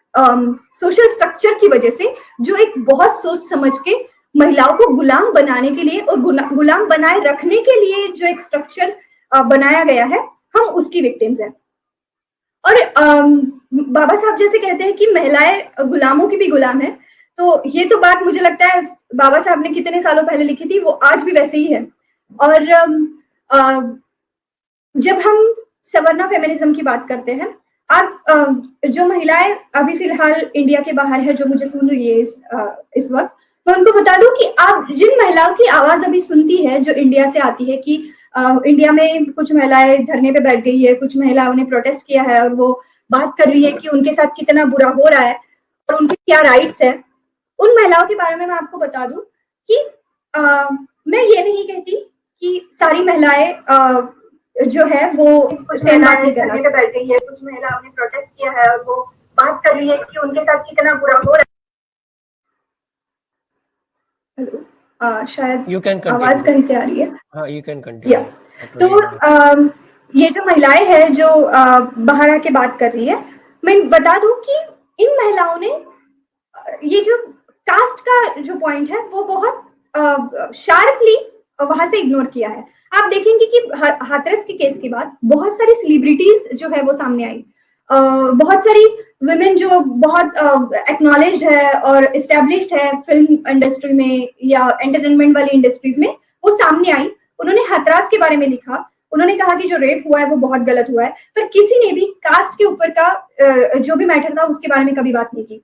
सोशल स्ट्रक्चर की वजह से, जो एक बहुत सोच समझ के महिलाओं को गुलाम बनाने के लिए और गुलाम बनाए रखने के लिए जो एक स्ट्रक्चर बनाया गया है, हम उसकी विक्टिम्स हैं। और बाबा साहब जैसे कहते हैं कि महिलाएं गुलामों की भी गुलाम है, तो ये तो बात मुझे लगता है बाबा साहब ने कितने सालों पहले लिखी थी, वो आज भी वैसे ही है। और जब हम सवर्णा फेमिनिज्म की बात करते हैं, आप जो महिलाएं अभी फिलहाल इंडिया के बाहर है, जो मुझे सुन रही है इस वक्त, मैं उनको बता दूं कि आप जिन महिलाओं की आवाज अभी सुनती है जो इंडिया से आती है कि इंडिया में कुछ महिलाएं धरने पे बैठ गई है, कुछ महिलाओं ने प्रोटेस्ट किया है और वो बात कर रही है कि उनके साथ कितना बुरा हो रहा है और उनके क्या राइट्स है, उन महिलाओं के बारे में मैं आपको बता दूं कि मैं ये नहीं कहती कि सारी महिलाएं जो है वो सहमत नहीं करने पे बैठ गई है, कुछ महिलाओं ने प्रोटेस्ट किया है और वो बात कर रही है कि उनके साथ कितना बुरा हो रहा है। हेलो, शायद You can आवाज continue. कहीं से आ रही है। हाँ, you can continue. तो ये जो महिलाएं हैं जो बाहर आके बात कर रही है, मैं बता दूं कि इन महिलाओं ने ये जो कास्ट का जो पॉइंट है वो बहुत शार्पली वहां से इग्नोर किया है। आप देखेंगे कि हाथरस के केस के बाद बहुत सारी सेलिब्रिटीज जो है वो सामने आई, बहुत सारी वुमेन जो बहुत एक्नॉलेज्ड है और एस्टेब्लिश्ड है फिल्म इंडस्ट्री में या एंटरटेनमेंट वाली इंडस्ट्रीज में, वो सामने आई। उन्होंने हाथरस के बारे में लिखा, उन्होंने कहा कि जो रेप हुआ है वो बहुत गलत हुआ है, पर किसी ने भी कास्ट के ऊपर का जो भी मैटर था उसके बारे में कभी बात नहीं की।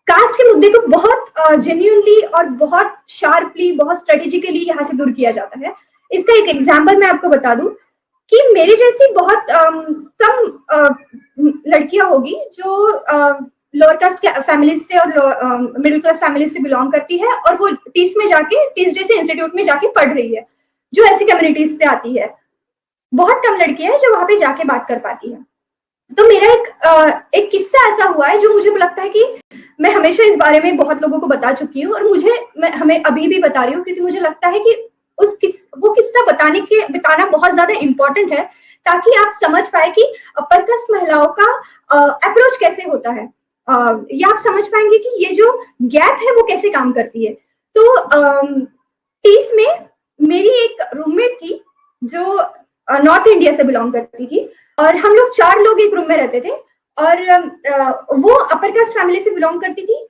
कास्ट के मुद्दे को बहुत जेन्युइनली और बहुत शार्पली, बहुत स्ट्रेटेजिकली यहाँ से दूर किया जाता है। इसका एक एग्जाम्पल मैं आपको बता दूं कि मेरे जैसी बहुत कम लड़कियां होगी जो लोअर कास्ट फैमिली से और मिडिल क्लास फैमिली से बिलोंग करती है और वो टीस में जाके, टीस जैसे इंस्टीट्यूट में जाके पढ़ रही है, जो ऐसी कम्युनिटीज से आती है। बहुत कम लड़कियां हैं जो वहां पे जाके बात कर पाती है। तो मेरा एक किस्सा ऐसा हुआ है जो मुझे लगता है कि मैं हमेशा इस बारे में बहुत लोगों को बता चुकी हूँ, और मैं हमें अभी भी बता रही हूँ क्योंकि मुझे लगता है कि वो किस्सा बताना बहुत ज्यादा इंपॉर्टेंट है, ताकि आप समझ पाए कि अपर कास्ट महिलाओं का अप्रोच कैसे होता है, या आप समझ पाएंगे कि ये जो गैप है वो कैसे काम करती है। तो टीस में मेरी एक रूममेट थी जो नॉर्थ इंडिया से बिलोंग करती थी, और हम लोग 4 लोग एक रूम में रहते थे, और वो अपर कास्ट फैमिली से बिलोंग करती थी।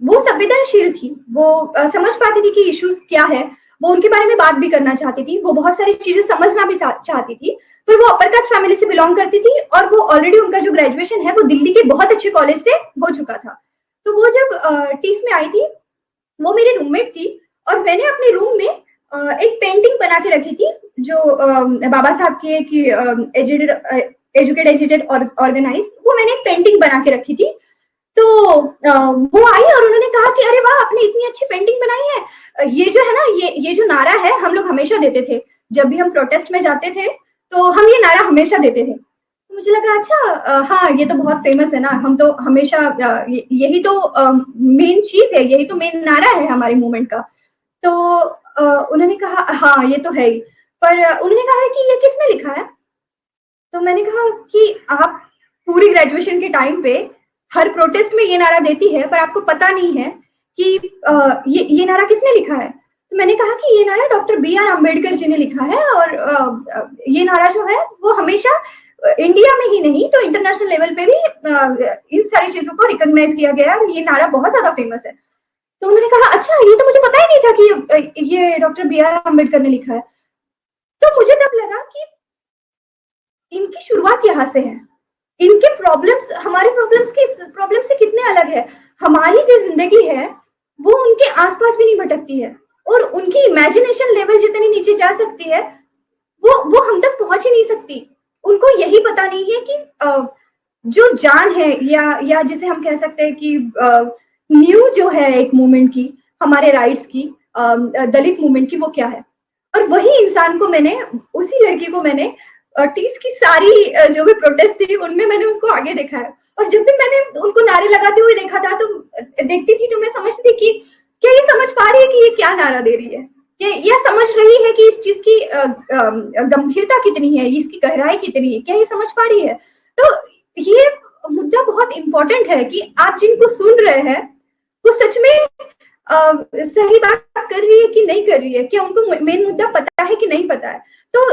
वो संवेदनशील थी, वो समझ पाती थी कि इश्यूज क्या है, वो उनके बारे में बात भी करना चाहती थी, वो बहुत सारी चीजें समझना भी चाहती थी। पर वो अपर कास्ट फैमिली से बिलोंग करती थी, और वो ऑलरेडी उनका जो ग्रेजुएशन है वो दिल्ली के बहुत अच्छे कॉलेज से हो चुका था। तो वो जब टीस में आई थी, वो मेरी रूममेट थी, और मैंने अपने रूम में एक पेंटिंग बना के रखी थी जो बाबा साहब की एक एजुकेटेड ऑर्गेनाइज, वो मैंने एक पेंटिंग बना के रखी थी। तो वो आई और उन्होंने कहा कि अरे वाह, आपने इतनी अच्छी पेंटिंग बनाई है। ये जो है ना, ये जो नारा है हम लोग हमेशा देते थे, जब भी हम प्रोटेस्ट में जाते थे तो हम ये नारा हमेशा देते थे। तो मुझे लगा अच्छा, हाँ ये तो बहुत फेमस है ना, हम तो हमेशा यही तो मेन चीज है, यही तो मेन नारा है हमारे मूवमेंट का। तो उन्होंने कहा हाँ ये तो है ही, पर उन्होंने कहा कि ये किसने लिखा है। तो मैंने कहा कि आप पूरी ग्रेजुएशन के टाइम पे हर प्रोटेस्ट में ये नारा देती है, पर आपको पता नहीं है कि ये नारा किसने लिखा है। तो मैंने कहा कि ये नारा डॉक्टर B.R. अम्बेडकर जी ने लिखा है, और ये नारा जो है वो हमेशा इंडिया में ही नहीं तो इंटरनेशनल लेवल पे भी इन सारी चीजों को रिकॉग्नाइज किया गया है, और ये नारा बहुत ज्यादा फेमस है। तो उन्होंने कहा अच्छा, ये तो मुझे पता ही नहीं था कि ये डॉक्टर B.R. अम्बेडकर ने लिखा है। तो मुझे तब लगा कि इनकी शुरुआत यहाँ से है, इनके प्रॉब्लम्स हमारे प्रॉब्लम से कितने अलग है। हमारी जो जिंदगी है वो उनके आसपास भी नहीं भटकती है, और उनकी इमेजिनेशन लेवल जितनी नीचे जा सकती है वो हम तक पहुंच ही नहीं सकती। उनको यही पता नहीं है कि जो जान है, या जिसे हम कह सकते हैं कि न्यू जो है एक मूवमेंट की, हमारे राइट्स की, दलित मूवमेंट की, वो क्या है। और वही इंसान को मैंने, उसी लड़की को मैंने टीस की सारी जो भी प्रोटेस्ट थी उनमें मैंने उसको आगे देखा है। और जब भी मैंने उनको नारे लगाते हुए देखा था, तो देखती थी तो मैं समझती कि क्या ये समझ पा रही है कि ये क्या नारा दे रही है, कि यह समझ रही है कि इस चीज की गंभीरता कितनी है, इसकी गहराई कितनी है, क्या ये समझ पा रही है। तो ये मुद्दा बहुत इंपॉर्टेंट है कि आप जिनको सुन रहे हैं वो सच में सही बात कर रही है कि नहीं कर रही है, क्या उनको मेन मुद्दा पता है कि नहीं पता है। तो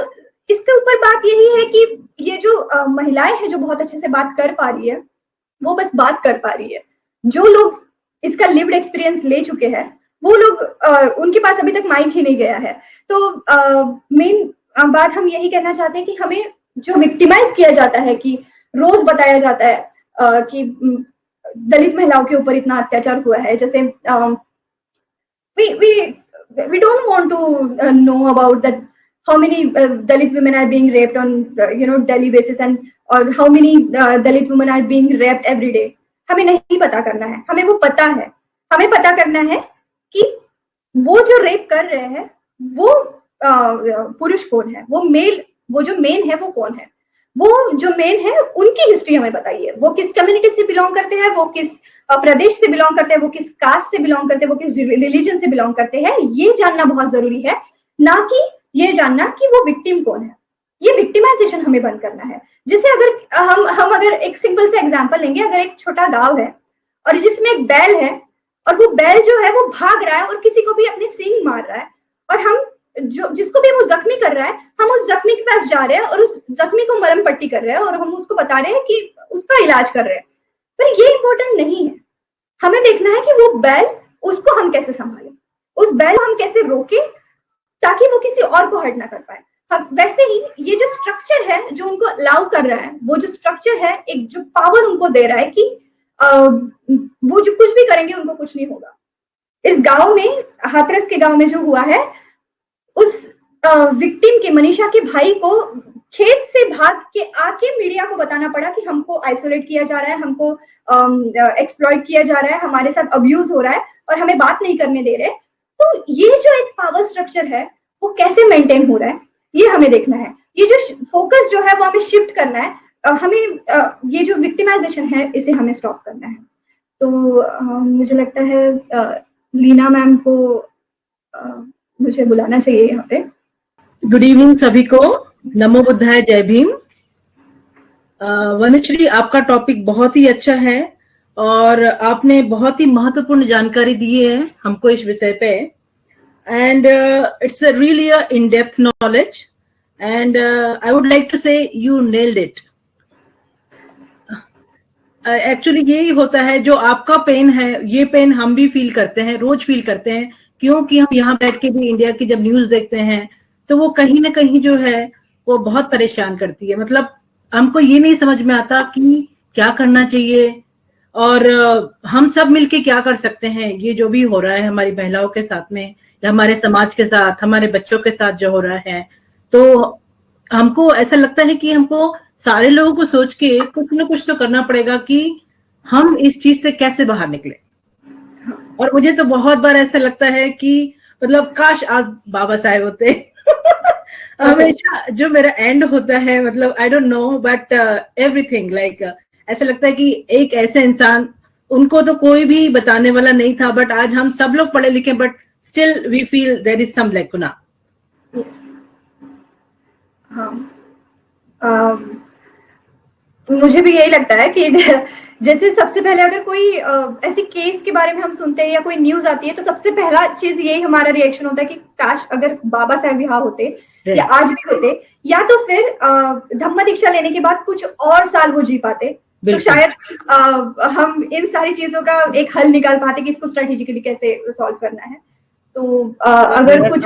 इसके ऊपर बात यही है कि ये जो महिलाएं हैं जो बहुत अच्छे से बात कर पा रही है, वो बस बात कर पा रही है। जो लोग इसका लिव्ड एक्सपीरियंस ले चुके हैं वो लोग, उनके पास अभी तक माइक ही नहीं गया है। तो मेन बात हम यही कहना चाहते हैं कि हमें जो विक्टिमाइज किया जाता है, कि रोज बताया जाता है कि दलित महिलाओं के ऊपर इतना अत्याचार हुआ है, जैसे we don't want to know about that how many Dalit women are being raped on daily basis, and or how many Dalit women are being raped every day. हमें नहीं पता करना है, हमें वो पता है। हमें पता करना है कि वो जो रेप कर रहे हैं वो पुरुष कौन है, वो जो मेन है वो कौन है। वो जो मेन है उनकी हिस्ट्री हमें बताइए, वो किस कम्युनिटी से बिलोंग करते हैं, वो किस प्रदेश से बिलोंग करते हैं, वो किस कास्ट से बिलोंग करते हैं, वो किस रिलीजन से बिलोंग करते हैं। ये जानना बहुत जरूरी है, ना कि ये जानना कि वो विक्टिम कौन है। ये विक्टिमाइजेशन हमें बंद करना है। जैसे अगर हम अगर एक सिंपल सा एग्जांपल लेंगे, अगर एक छोटा गांव है और जिसमें एक बैल है और वो बैल जो है वो भाग रहा है और किसी को भी अपने सींग मार रहा है, और हम जो जिसको भी वो जख्मी कर रहा है, हम उस जख्मी के पास जा रहे हैं और उस जख्मी को मरहम पट्टी कर रहे हैं और हम उसको बता रहे हैं कि उसका इलाज कर रहे हैं, पर ये इंपॉर्टेंट नहीं है। हमें देखना है कि वो बैल, उसको हम कैसे संभालें, उस बैल को हम कैसे रोके ताकि वो किसी और को हर्ट ना कर पाए। हम वैसे ही ये जो स्ट्रक्चर है जो उनको अलाउ कर रहा है, वो जो स्ट्रक्चर है, एक जो पावर उनको दे रहा है कि वो जो कुछ भी करेंगे उनको कुछ नहीं होगा। इस गांव में, हाथरस के गांव में जो हुआ है, उस विक्टिम के, मनीषा के भाई को खेत से भाग के आके मीडिया को बताना पड़ा कि हमको आइसोलेट किया जा रहा है, हमको एक्सप्लॉइट किया जा रहा है, हमारे साथ अब्यूज हो रहा है और हमें बात नहीं करने दे रहे। तो ये जो एक पावर स्ट्रक्चर है वो कैसे मेंटेन हो रहा है, ये हमें देखना है। ये जो फोकस जो है वो हमें शिफ्ट करना है, हमें ये जो विक्टिमाइजेशन है इसे हमें स्टॉप करना है। तो मुझे लगता है लीना मैम को मुझे बुलाना चाहिए यहाँ पे। गुड इवनिंग सभी को, नमो बुद्धाय, जय भीम। वनश्री, आपका टॉपिक बहुत ही अच्छा है और आपने बहुत ही महत्वपूर्ण जानकारी दी है हमको इस विषय पे, and it's really a in depth knowledge, and I would like to say you nailed it. Actually यही होता है, जो आपका पेन है ये पेन हम भी फील करते हैं, रोज फील करते हैं, क्योंकि हम यहाँ बैठ के भी इंडिया की जब न्यूज देखते हैं तो वो कहीं ना कहीं जो है वो बहुत परेशान करती है। मतलब हमको ये नहीं समझ में आता कि क्या करना चाहिए और हम सब मिलके क्या कर सकते हैं। ये जो भी हो रहा है हमारी महिलाओं के साथ में या हमारे समाज के साथ, हमारे बच्चों के साथ जो हो रहा है, तो हमको ऐसा लगता है कि हमको सारे लोगों को सोच के कुछ ना कुछ तो करना पड़ेगा कि हम इस चीज से कैसे बाहर निकले। और मुझे तो बहुत बार ऐसा लगता है कि मतलब काश आज बाबा साहेब होते। हमेशा जो मेरा एंड होता है, मतलब I don't know but everything like ऐसा लगता है कि एक ऐसे इंसान, उनको तो कोई भी बताने वाला नहीं था, बट आज हम सब लोग पढ़े लिखे, but still we feel there is some lacuna. मुझे भी यही लगता है कि जैसे सबसे पहले अगर कोई ऐसे केस के बारे में हम सुनते हैं या कोई न्यूज आती है तो सबसे पहला चीज यही हमारा रिएक्शन होता है कि काश अगर बाबा साहेब यहाँ होते या आज भी होते, या तो फिर धम्म दीक्षा लेने के बाद कुछ और साल वो जी पाते, तो शायद हम इन सारी चीजों का एक हल निकाल पाते कि इसको स्ट्रेटेजिकली कैसे सॉल्व करना है। तो अगर कुछ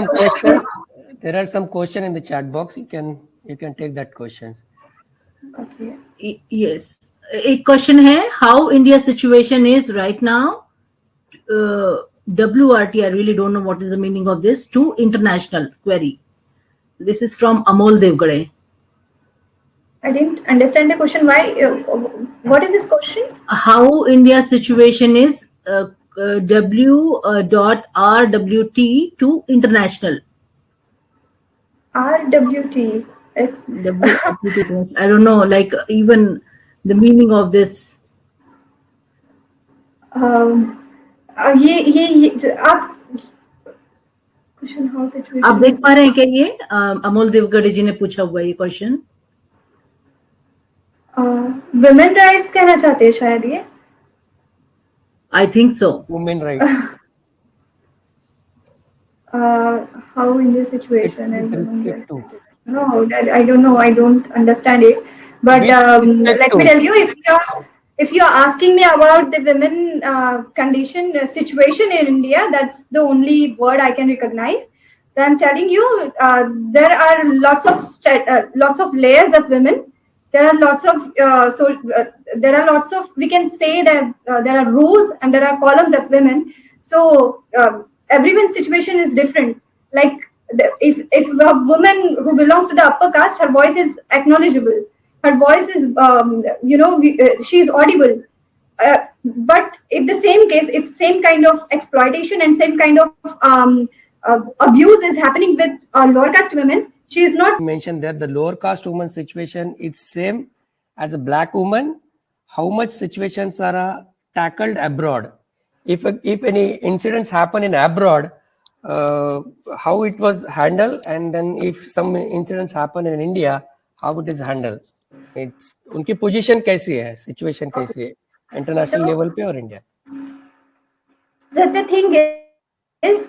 there are some question in the chat box, you can take that questions. Okay. Yes, एक क्वेश्चन है, how India situation is right now, WRT, I really don't know what is the meaning of this, to international query. This is from Amol Devgade. I didn't understand the question. Why? What is this question? How India situation is W.RWT to international. RWT. I don't know, like even the meaning of this. ये आप क्वेश्चन हाउ सिचुएशन आप देख पा रहे हैं क्या? ये अमोल देवगढ़े जी ने पूछा हुआ ये क्वेश्चन। वुमेन राइट्स कहना चाहते हैं शायद ये। I think so, women rights. How India situation and no, I don't know, I don't understand it, but let me tell you, if you are asking me about the women condition situation in India, that's the only word I can recognize. So I'm telling you, there are lots of layers of women. There are lots of we can say that there are rows and there are columns of women. So everyone's situation is different. Like if a woman who belongs to the upper caste, her voice is acknowledgeable, her voice is she is audible, but if the same case, if same kind of exploitation and same kind of abuse is happening with lower caste women, she is not mentioned there. The lower caste woman situation is same as a black woman. How much situations are tackled abroad? If any incidents happen in abroad, how it was handled, and then if some incidents happen in India, how it is handled. It's उनकी position कैसी है, situation कैसी है, international level पे और India. The thing is,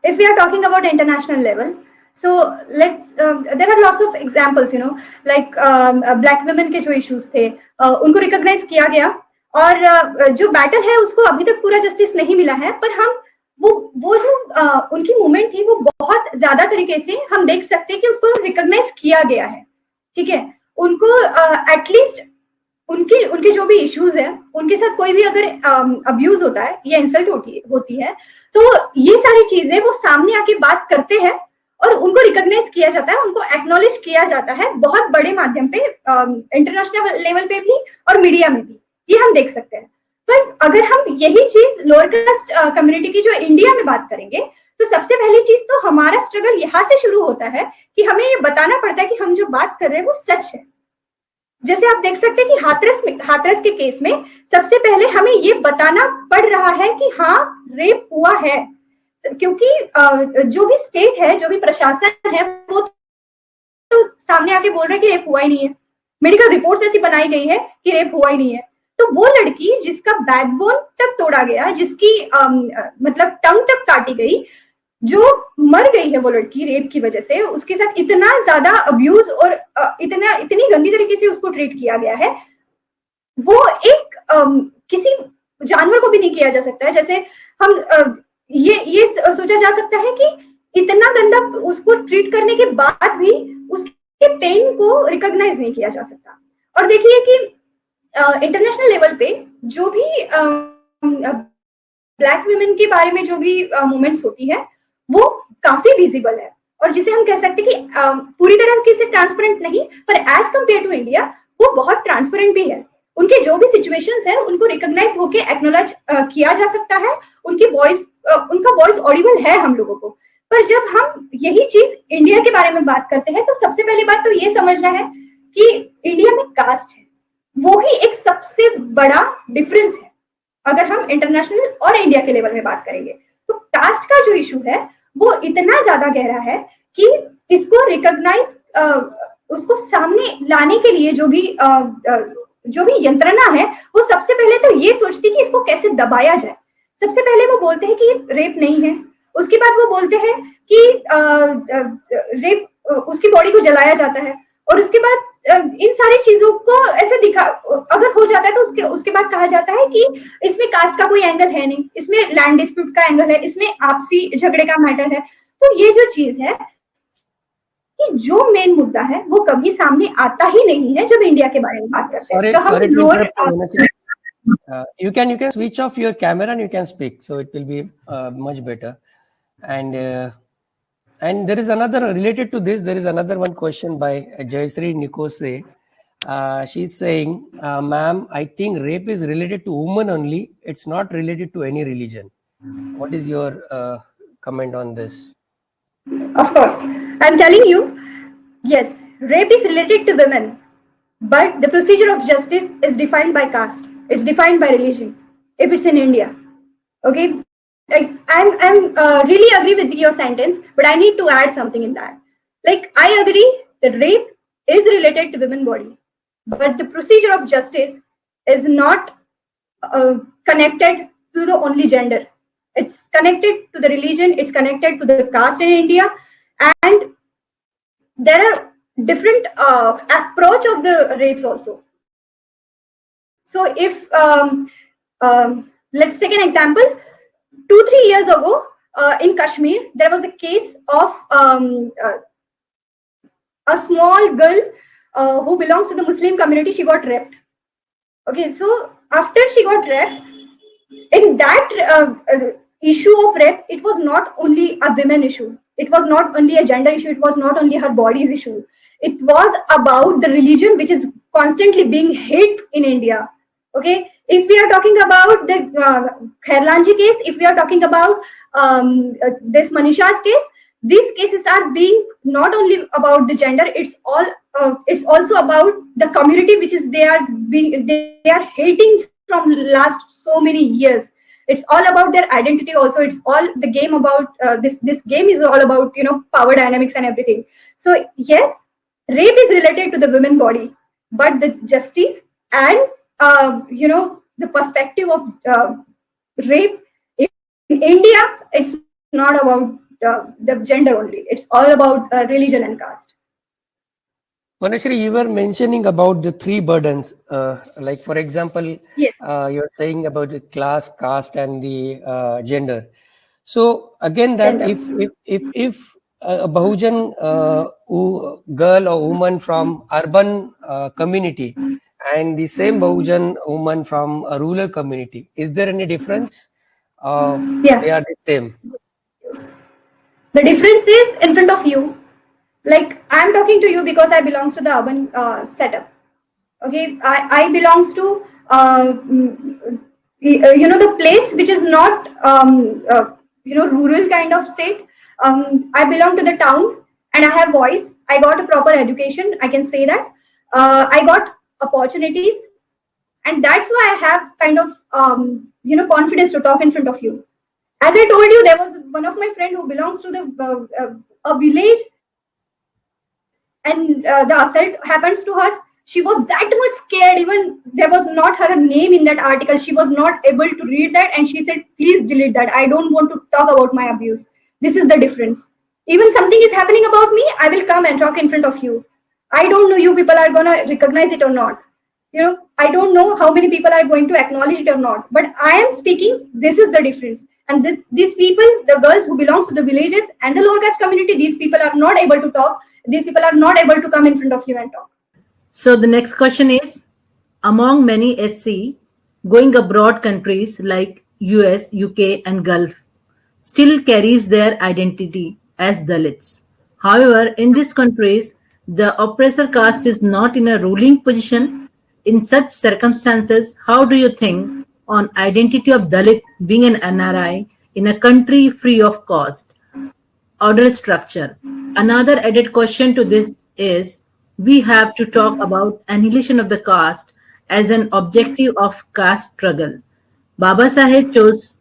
if we are talking about international level, so let's there are lots of examples, you know, like black women के जो issues थे, उनको recognize किया गया, और जो battle है उसको अभी तक पूरा justice नहीं मिला है, पर हम वो जो उनकी मूवमेंट थी वो बहुत ज्यादा तरीके से हम देख सकते हैं कि उसको रिकॉग्नाइज किया गया है, ठीक है। उनको एटलीस्ट उनके जो भी इश्यूज है, उनके साथ कोई भी अगर अब्यूज होता है या इंसल्ट होती है, तो ये सारी चीजें वो सामने आके बात करते हैं और उनको रिकॉग्नाइज किया जाता है, उनको एक्नॉलेज किया जाता है बहुत बड़े माध्यम पे, इंटरनेशनल लेवल पे भी और मीडिया में भी, ये हम देख सकते हैं। पर अगर हम यही चीज लोअर कास्ट कम्युनिटी की जो इंडिया में बात करेंगे, तो सबसे पहली चीज तो हमारा स्ट्रगल यहाँ से शुरू होता है कि हमें ये बताना पड़ता है कि हम जो बात कर रहे हैं वो सच है। जैसे आप देख सकते हैं कि हाथरस के केस में सबसे पहले हमें ये बताना पड़ रहा है कि हाँ रेप हुआ है, क्योंकि जो भी स्टेट है, जो भी प्रशासन है, वो तो सामने आके बोल रहे हैं कि रेप हुआ ही नहीं है, मेडिकल रिपोर्ट ऐसी बनाई गई है कि रेप हुआ ही नहीं है। तो वो लड़की जिसका बैकबोन तक तोड़ा गया, जिसकी मतलब टंग तक काटी गई, जो मर गई है वो लड़की रेप की वजह से, उसके साथ इतना ज्यादा अब्यूज और इतनी गंदी तरीके से उसको ट्रीट किया गया है, वो एक किसी जानवर को भी नहीं किया जा सकता है। जैसे हम ये सोचा जा सकता है कि इतना गंदा उसको ट्रीट करने के बाद भी उसके पेन को रिकॉग्नाइज नहीं किया जा सकता। और देखिए कि इंटरनेशनल लेवल पे जो भी ब्लैक वुमेन के बारे में जो भी मूवमेंट्स होती है वो काफी विजिबल है, और जिसे हम कह सकते हैं कि पूरी तरह से ट्रांसपेरेंट नहीं, पर एज कंपेयर टू इंडिया वो बहुत ट्रांसपेरेंट भी है। उनके जो भी सिचुएशंस है उनको रिकॉग्नाइज होके एक्नॉलेज किया जा सकता है, उनका वॉइस ऑडिबल है हम लोगों को। पर जब हम यही चीज इंडिया के बारे में बात करते हैं, तो सबसे पहली बात तो ये समझना है कि इंडिया में कास्ट है, वो ही एक सबसे बड़ा डिफरेंस है अगर हम इंटरनेशनल और इंडिया के लेवल में बात करेंगे। तो कास्ट का जो इशू है वो इतना ज्यादा गहरा है कि इसको रिकॉग्नाइज, उसको सामने लाने के लिए जो भी यंत्रणा है, वो सबसे पहले तो ये सोचती कि इसको कैसे दबाया जाए। सबसे पहले वो बोलते हैं कि रेप नहीं है, उसके बाद वो बोलते हैं कि रेप, उसकी बॉडी को जलाया जाता है, और उसके बाद इन सारी चीजों को ऐसे अगर हो जाता है तो उसके बाद कहा जाता है कि इसमें कास्ट का कोई एंगल है नहीं, इसमें लैंड डिस्प्यूट का एंगल है, इसमें आपसी झगड़े का मैटर है। तो ये जो चीज है कि जो मेन मुद्दा है वो कभी सामने आता ही नहीं है जब इंडिया के बारे में बात करते हैं। You can switch off your camera and you can speak, so it will be much better. And there is another related to this. There is another one question by Jayasri Nikose. She's saying, "Ma'am, I think rape is related to women only. It's not related to any religion." What is your comment on this? Of course, I'm telling you, yes, rape is related to women, but the procedure of justice is defined by caste. It's defined by religion. If it's in India, okay. I'm really agree with your sentence, but I need to add something in that. Like, I agree that rape is related to women's body, but the procedure of justice is not connected to the only gender. It's connected to the religion, it's connected to the caste in India, and there are different approach of the rapes also. So if let's take an example. 2-3 years ago in Kashmir, there was a case of a small girl who belongs to the Muslim community. She got raped. Okay, so after she got raped, in that issue of rape, it was not only a women issue. It was not only a gender issue. It was not only her body's issue. It was about the religion, which is constantly being hit in India. Okay. If we are talking about the Khairlanji case, if we are talking about this Manisha's case, these cases are being not only about the gender, it's also about the community, which is they are hating from last so many years. It's all about their identity also. It's all the game about this game is all about, you know, power dynamics and everything. So yes, rape is related to the women body, but the justice and you know, the perspective of rape in India, it's not about the gender only. It's all about religion and caste. Manashri, you were mentioning about the three burdens. Like, for example, Yes. you're saying about the class, caste, and the gender. So again, that Gender. if a Bahujan girl or woman from urban community and the same Bahujan woman from a rural community, is there any difference? Yeah. They are the same. The difference is in front of you. Like, I'm talking to you because I belongs to the urban setup. Okay, I belongs to you know, the place which is not you know, rural kind of state. I belong to the town and I have voice. I got a proper education, I can say that. I got opportunities, and that's why I have kind of you know, confidence to talk in front of you. As I told you, there was one of my friend who belongs to the a village, and the assault happens to her. She was that much scared. Even there was not her name in that article, she was not able to read that, and she said, please delete that, I don't want to talk about my abuse. This is the difference. Even something is happening about me, I will come and talk in front of you. I don't know you people are gonna recognize it or not. You know, I don't know how many people are going to acknowledge it or not, but I am speaking. This is the difference. And these people, the girls who belongs to the villages and the lower caste community, these people are not able to talk. These people are not able to come in front of you and talk. So the next question is, among many SC going abroad countries like US, UK and Gulf still carries their identity as Dalits. However, in these countries, the oppressor caste is not in a ruling position. In such circumstances, how do you think on identity of Dalit being an NRI in a country free of caste order structure? Another added question to this is, we have to talk about annihilation of the caste as an objective of caste struggle. Baba Saheb chose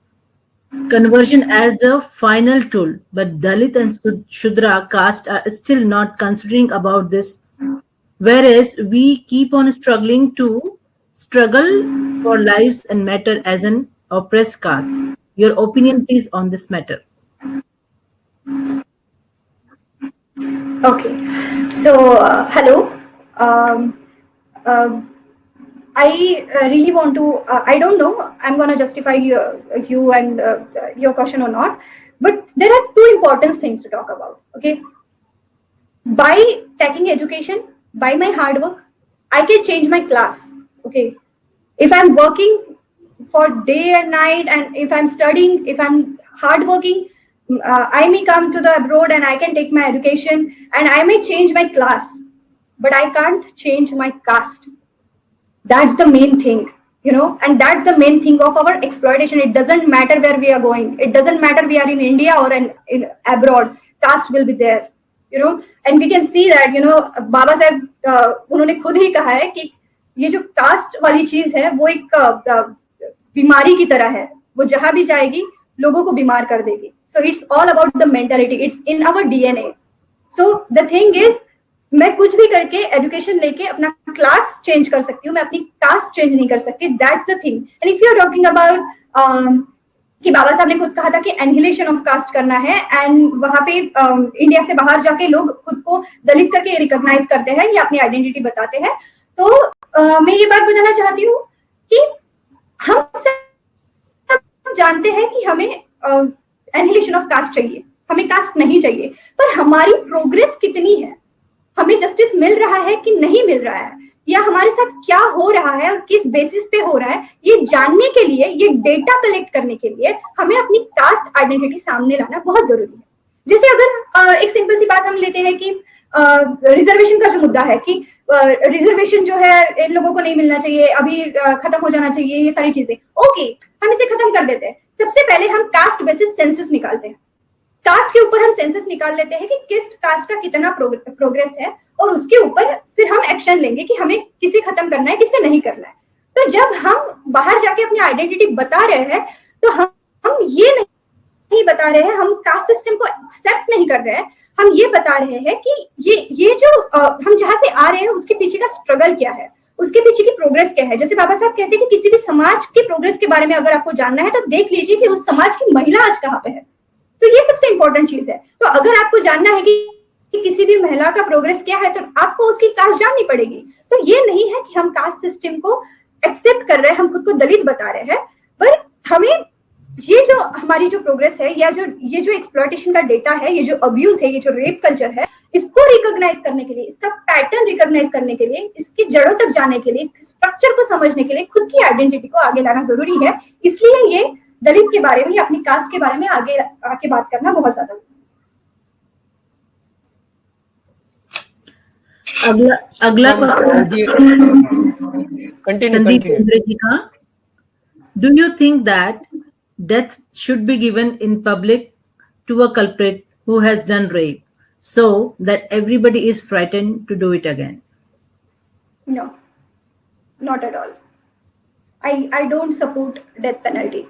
conversion as the final tool, but Dalit and Shudra caste are still not considering about this, whereas we keep on struggling for lives and matter as an oppressed caste. Your opinion please on this matter. Okay, so hello. I really want to. I don't know. I'm gonna justify you and your question or not. But there are two important things to talk about. Okay, by taking education, by my hard work, I can change my class. Okay, if I'm working for day and night, and if I'm studying, if I'm hardworking, I may come to the abroad and I can take my education and I may change my class, but I can't change my caste. That's the main thing, you know, and that's the main thing of our exploitation. It doesn't matter where we are going. It doesn't matter we are in India or in abroad. Caste will be there, you know, and we can see that, you know, Baba Saheb उन्होंने खुद ही कहा है कि ये जो कास्ट वाली चीज है वो एक बीमारी की तरह है, वो जहां भी जाएगी लोगों को बीमार कर देगी. So it's all about the mentality. It's in our DNA. So the thing is, मैं कुछ भी करके एजुकेशन लेके अपना क्लास चेंज कर सकती हूँ, मैं अपनी कास्ट चेंज नहीं कर सकती. That's the thing. And if you are talking about कि बाबा साहब ने खुद कहा था कि एनिहिलेशन ऑफ कास्ट करना है, एंड वहां पे इंडिया से बाहर जाके लोग खुद को दलित करके रिकॉग्नाइज करते हैं या अपनी आइडेंटिटी बताते हैं. तो मैं ये बात बताना चाहती हूँ कि हम सब जानते हैं कि हमें एनिहिलेशन ऑफ कास्ट चाहिए, हमें कास्ट नहीं चाहिए, पर हमारी प्रोग्रेस कितनी है, हमें जस्टिस मिल रहा है कि नहीं मिल रहा है, या हमारे साथ क्या हो रहा है और किस बेसिस पे हो रहा है, ये जानने के लिए, ये डेटा कलेक्ट करने के लिए हमें अपनी कास्ट आइडेंटिटी सामने लाना बहुत जरूरी है. जैसे अगर एक सिंपल सी बात हम लेते हैं कि रिजर्वेशन का जो मुद्दा है कि रिजर्वेशन जो है इन लोगों को नहीं मिलना चाहिए, अभी खत्म हो जाना चाहिए, ये सारी चीजें. ओके, हम इसे खत्म कर देते हैं. सबसे पहले हम कास्ट बेसिस सेंसस निकालते हैं. कास्ट के ऊपर हम सेंसस निकाल लेते हैं कि किस कास्ट का कितना प्रोग्रेस है, और उसके ऊपर फिर हम एक्शन लेंगे कि हमें किसे खत्म करना है, किसे नहीं करना है. तो जब हम बाहर जाके अपनी आइडेंटिटी बता रहे हैं, तो हम ये नहीं बता रहे हैं, हम कास्ट सिस्टम को एक्सेप्ट नहीं कर रहे हैं, हम ये बता रहे हैं कि ये जो हम जहां से आ रहे हैं उसके पीछे का स्ट्रगल क्या है, उसके पीछे की प्रोग्रेस क्या है। जैसे बाबा साहब कहते हैं कि किसी भी समाज की प्रोग्रेस के बारे में अगर आपको जानना है तो देख लीजिए कि उस समाज की महिला आज कहाँ पे है। तो ये सबसे इंपॉर्टेंट चीज है। तो अगर आपको जानना है कि किसी भी महिला का प्रोग्रेस क्या है तो आपको उसकी कास्ट जाननी पड़ेगी। तो ये नहीं है कि हम कास्ट सिस्टम को एक्सेप्ट कर रहे हैं, हम खुद को दलित बता रहे हैं, पर हमें ये जो हमारी जो प्रोग्रेस है या जो ये जो एक्सप्लॉयटेशन का डेटा है, ये जो अब्यूज है, ये जो रेप कल्चर है, इसको रिकॉग्नाइज करने के लिए, इसका पैटर्न रिकॉग्नाइज करने के लिए, इसकी जड़ों तक जाने के लिए, इसके स्ट्रक्चर को समझने के लिए खुद की आइडेंटिटी को आगे लाना जरूरी है। इसलिए ये दलित के बारे में या अपनी कास्ट के बारे में आगे आके बात करना बहुत ज्यादा। अगला Continue. Do you think that death should be given in public to a culprit who has done rape so that everybody is frightened to do it again? No, not at all. I don't support death penalty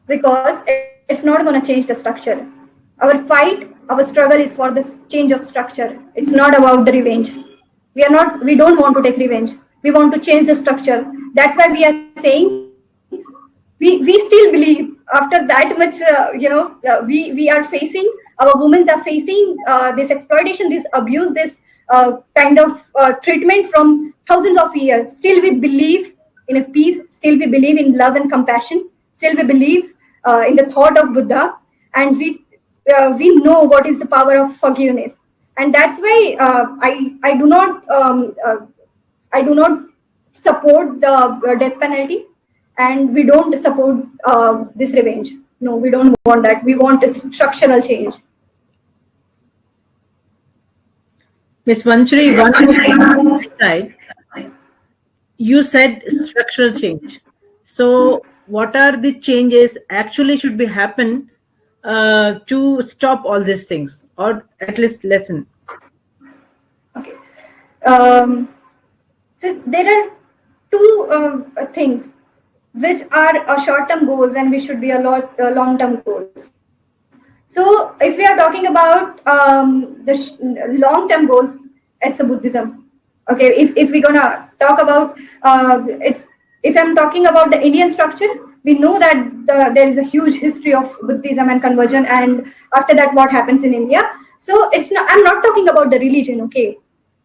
because it's not going to change the structure. Our fight, our struggle is for this change of structure. It's not about the revenge. We don't want to take revenge. We want to change the structure. That's why we are saying we still believe after that much, we are facing, our women are facing this exploitation, this abuse, this kind of treatment from thousands of years. Still we believe in a peace, still we believe in love and compassion, still we believe in the thought of Buddha, and we know what is the power of forgiveness. And that's why I do not support the death penalty, and we don't support this revenge. No, we don't want that. We want a structural change. Ms. Manchuri, one side, you said structural change. So what are the changes actually should be happen to stop all these things, or at least lessen? Okay. So there are two things which are short-term goals and which should be a long-term goals. So if we are talking about the long-term goals, it's a Buddhism. Okay, if we're gonna talk about if I'm talking about the Indian structure, we know that there is a huge history of Buddhism and conversion, and after that what happens in India. So I'm not talking about the religion. Okay,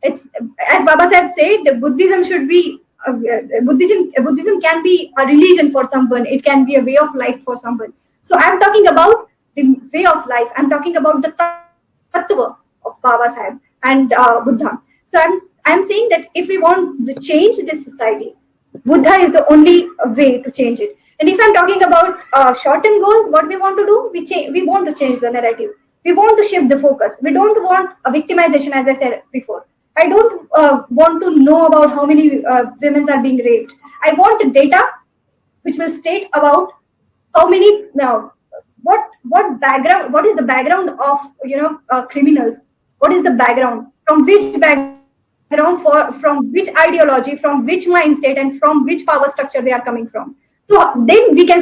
it's as Baba Sahib said, the Buddhism should be Buddhism can be a religion for someone. It can be a way of life for someone. So I'm talking about the way of life. I'm talking about the tattva of Baba Sahib and Buddha. So I'm saying that if we want to change this society, Buddha is the only way to change it. And if I'm talking about short-term goals, what we want to do, we want to change the narrative. We want to shift the focus. We don't want a victimization, as I said before. I don't want to know about how many women are being raped. I want data which will state about how many what background, what is the background of criminals, what is the background, from which background, from which ideology, from which mind state, and from which power structure they are coming from. So then we can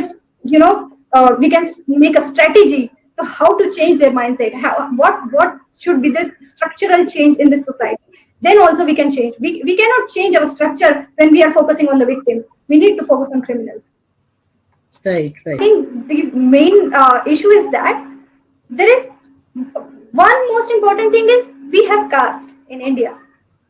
we can make a strategy to how to change their mindset, what should be the structural change in this society. Then also we can change. We cannot change our structure when we are focusing on the victims. We need to focus on criminals. Right. I think the main issue is that there is one most important thing is we have caste in India.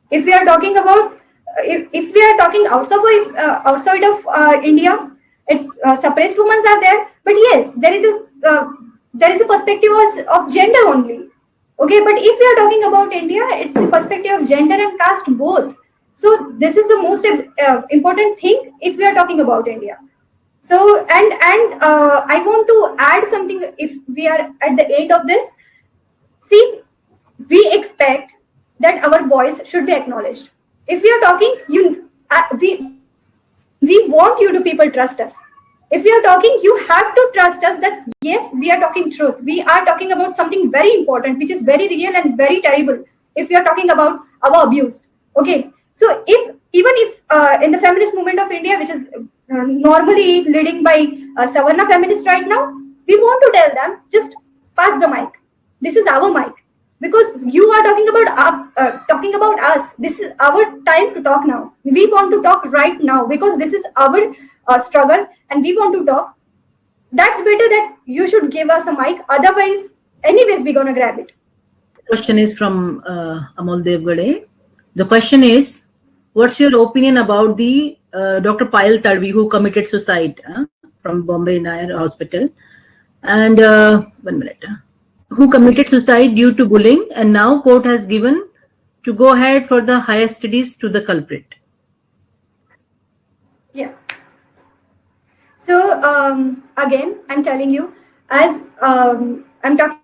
If we are talking about if we are talking outside of India, it's suppressed women are there, but yes, there is a perspective of gender only. Okay, but if we are talking about India, it's the perspective of gender and caste both. So this is the most important thing if we are talking about India. So and I want to add something. If we are at the end of this, see, we expect that our voice should be acknowledged. If we are talking, we want you to people trust us. If we are talking, you have to trust us that yes, we are talking truth. We are talking about something very important, which is very real and very terrible. If we are talking about our abuse, okay. So if in the feminist movement of India, which is normally leading by Savarna feminists right now, we want to tell them, just pass the mic. This is our mic. Because you are talking about us. This is our time to talk now. We want to talk right now because this is our struggle and we want to talk. That's better that you should give us a mic. Otherwise, anyways, we're going to grab it. Question is from Amol Devgade. The question is, what's your opinion about the Dr. Payal Tadvi who committed suicide from Bombay Nair Hospital? And 1 minute. Who committed suicide due to bullying, and now court has given to go ahead for the higher studies to the culprit. Yeah. So again, I'm telling you, as I'm talking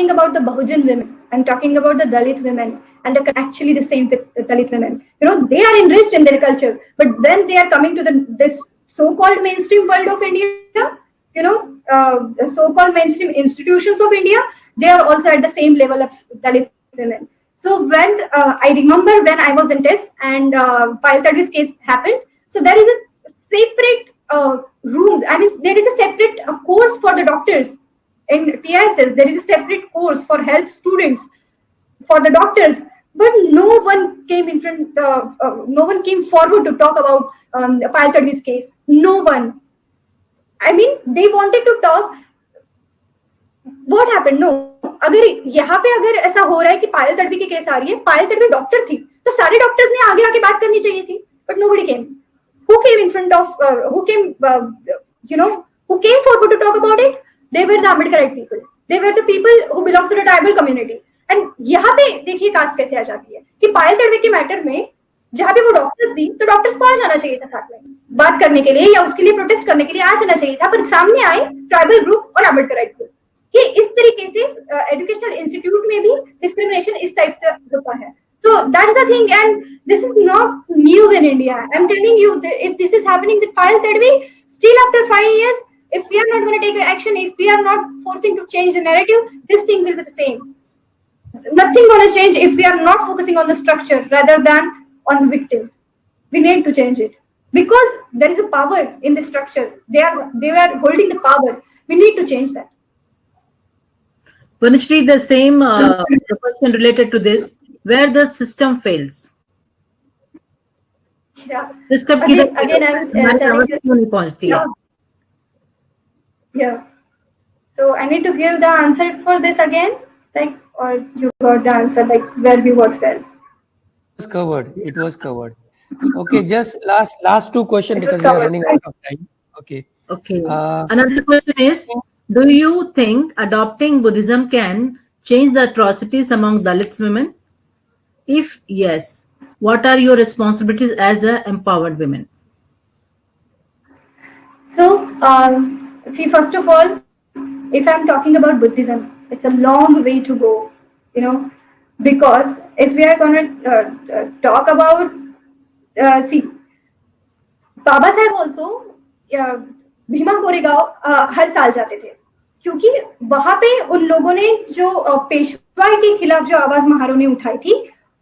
about the Bahujan women, I'm talking about the Dalit women, and actually the same with the Dalit women. You know, they are enriched in their culture, but when they are coming to this so-called mainstream world of India, you know, the so-called mainstream institutions of India, they are also at the same level of Dalit women. So when I remember when I was in TES and Payal Tadvi's case happens, so there is a separate rooms. I mean, there is a separate course for the doctors in TISS. There is a separate course for health students, for the doctors. But no one came in front. No one came forward to talk about Payal Tadvi's case. No one. I mean, they wanted to talk. What happened? No. अगर यहाँ पे अगर ऐसा हो रहा है कि पायल तडवी की केस आ रही है, पायल तडवी डॉक्टर थी, तो सारे डॉक्टर्स ने आगे आके बात करनी चाहिए थी. But nobody came. Who came in front of? Who came? Who came forward to talk about it? They were the Ambedkarite people. They were the people who belongs to the tribal community. And यहाँ पे देखिए कास्ट कैसे आ जाती है कि पायल तडवी के मैटर में जहाँ पे वो डॉक्टर्स थी, तो डॉक्टर्स को आ जाना चाहिए था साथ में बात करने के लिए या उसके लिए प्रोटेस्ट करने के लिए आ जाना चाहिए था, पर सामने आए ट्राइबल ग्रुप और अम्बेडकराइट ग्रुप. कि इस तरीके से एजुकेशनल इंस्टीट्यूट में भी डिस्क्रिमिनेशन इस टाइप से होता है. So that's the thing, and this is not new in India. I'm telling you, if this is happening with Payal Tadvi, still after 5 years, if we are not going to take action, if we are not forcing to change the narrative, this thing will be the same. Nothing going to change if we are not focusing on the structure rather than on victim. We need to change it because there is a power in the structure. They are holding the power. We need to change that. Vanishri, the same the question related to this, where the system fails. Yeah. System Again I'm telling you. Yeah. So I need to give the answer for this again, like, or you got the answer, like where we what fell. It was covered. Okay, just last two questions because we are running out of time. Okay. Another question is, do you think adopting Buddhism can change the atrocities among Dalits women? If yes, what are your responsibilities as a empowered women? So, see, first of all, if I'm talking about Buddhism, it's a long way to go, you know, because if we are going to talk about, see, Baba Saheb also, Bhima Koregaon हर साल जाते थे क्योंकि वहां पे उन लोगों ने जो पेशवाई के खिलाफ जो आवाज महारों ने उठाई थी,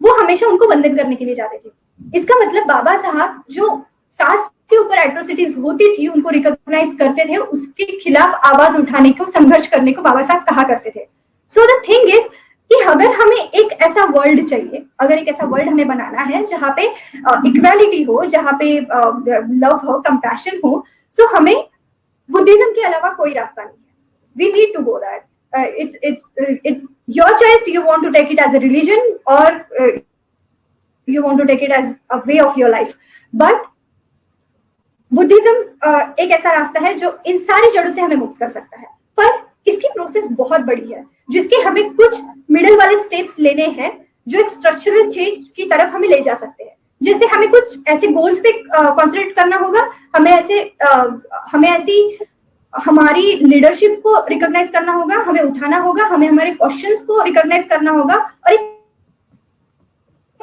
वो हमेशा उनको वंदन करने के लिए जाते थे. इसका मतलब बाबा साहब जो कास्ट के ऊपर एट्रोसिटीज होती थी उनको रिकॉग्नाइज करते थे, उसके खिलाफ आवाज उठाने को, संघर्ष करने को बाबा साहब कहा करते थे. सो द थिंग इज कि अगर हमें एक ऐसा वर्ल्ड चाहिए, अगर एक ऐसा वर्ल्ड हमें बनाना है जहाँ पे इक्वालिटी हो, जहाँ पे लव हो, कंपैशन हो, सो हमें बुद्धिज्म के अलावा कोई रास्ता नहीं है. We need to go that. It's your choice. You want to take it as a religion or you want to take it as a way of your life. But Buddhism एक ऐसा रास्ता है जो इन सारी जड़ों से हमें मुक्त कर सकता है. पर इसकी प्रोसेस बहुत बड़ी है, जिसके हमें कुछ मिडिल वाले स्टेप्स लेने हैं जो एक स्ट्रक्चरल चेंज की तरफ हमें ले जा सकते हैं. जैसे हमें कुछ ऐसे गोल्स पे कॉन्सेंट्रेट करना होगा, हमें ऐसी हमारी लीडरशिप को रिकॉग्नाइज करना होगा, हमें उठाना होगा, हमें हमारे क्वेश्चंस को रिकॉग्नाइज करना होगा और एक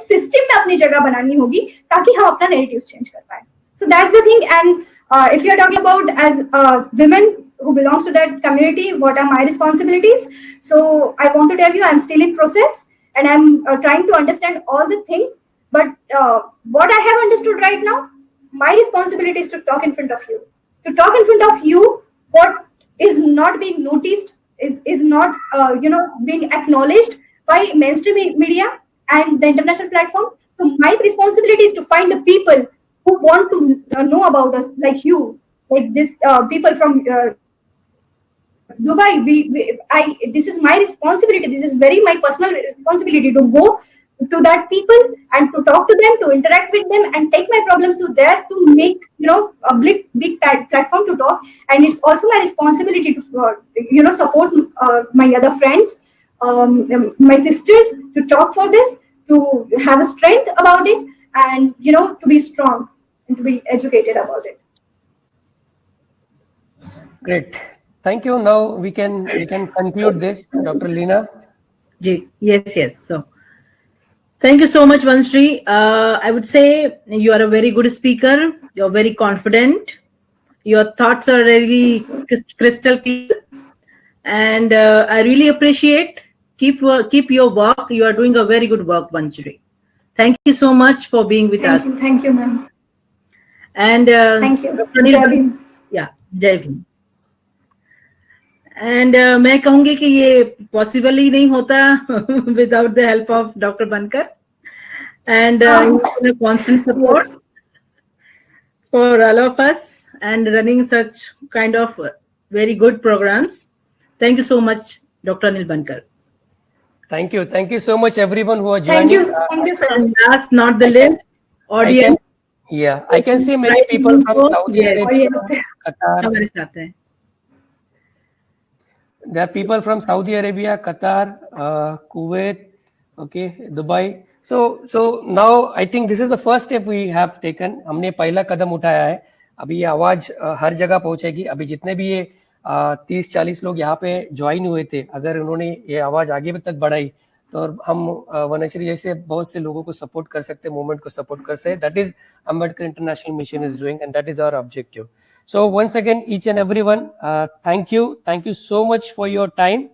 सिस्टम में अपनी जगह बनानी होगी ताकि हम अपना नैरेटिव चेंज कर पाए. So that's the thing. And if you are talking about as women who belongs to that community, what are my responsibilities? So I want to tell you, I'm still in process and I'm trying to understand all the things. But what I have understood right now, my responsibility is to talk in front of you. To talk in front of you, what is not being noticed, is not being acknowledged by mainstream media and the international platform. So my responsibility is to find the people who want to know about us, like you, like this people from Dubai. This is my responsibility. This is very my personal responsibility to go to that people and to talk to them, to interact with them, and take my problems to there to make a big platform to talk. And it's also my responsibility to support my other friends, my sisters, to talk for this, to have a strength about it, and to be strong and to be educated about it. Great. Thank you. Now we can conclude this, Dr. Leena. Yes. So, thank you so much, Vanshree. I would say you are a very good speaker. You're very confident. Your thoughts are really crystal clear, and I really appreciate. Keep your work. You are doing a very good work, Vanshree. Thank you so much for being with us. Thank you, ma'am. And thank you. Jai Bhim. Yeah, Jai Bhim. And मैं कहूंगी कि ये पॉसिबल ही नहीं होता without the help of doctor बनकर and constant support for all of us and running such kind of very good programs. Thank you so much, Dr. Anil Bankar. Thank you so much everyone who are joining. Thank you sir. And last not the least, audience. I can see many people from Saudi Arabia, Qatar. हमारे साथ हैं. There are people from Saudi Arabia, Qatar, Kuwait, okay, Dubai. So now I think this is the first step we have taken. हमने पहला कदम उठाया है. अभी ये आवाज हर जगह पहुंचेगी. अभी जितने भी ये 30-40 लोग यहाँ पे ज्वाइन हुए थे, अगर उन्होंने ये आवाज आगे तक बढ़ाई तो हम वनश्री जैसे बहुत से लोगों को सपोर्ट कर सकते, मूवमेंट को सपोर्ट कर सकते. That is Ambedkar international mission is doing and that is our objective. So once again, each and everyone, thank you so much for your time.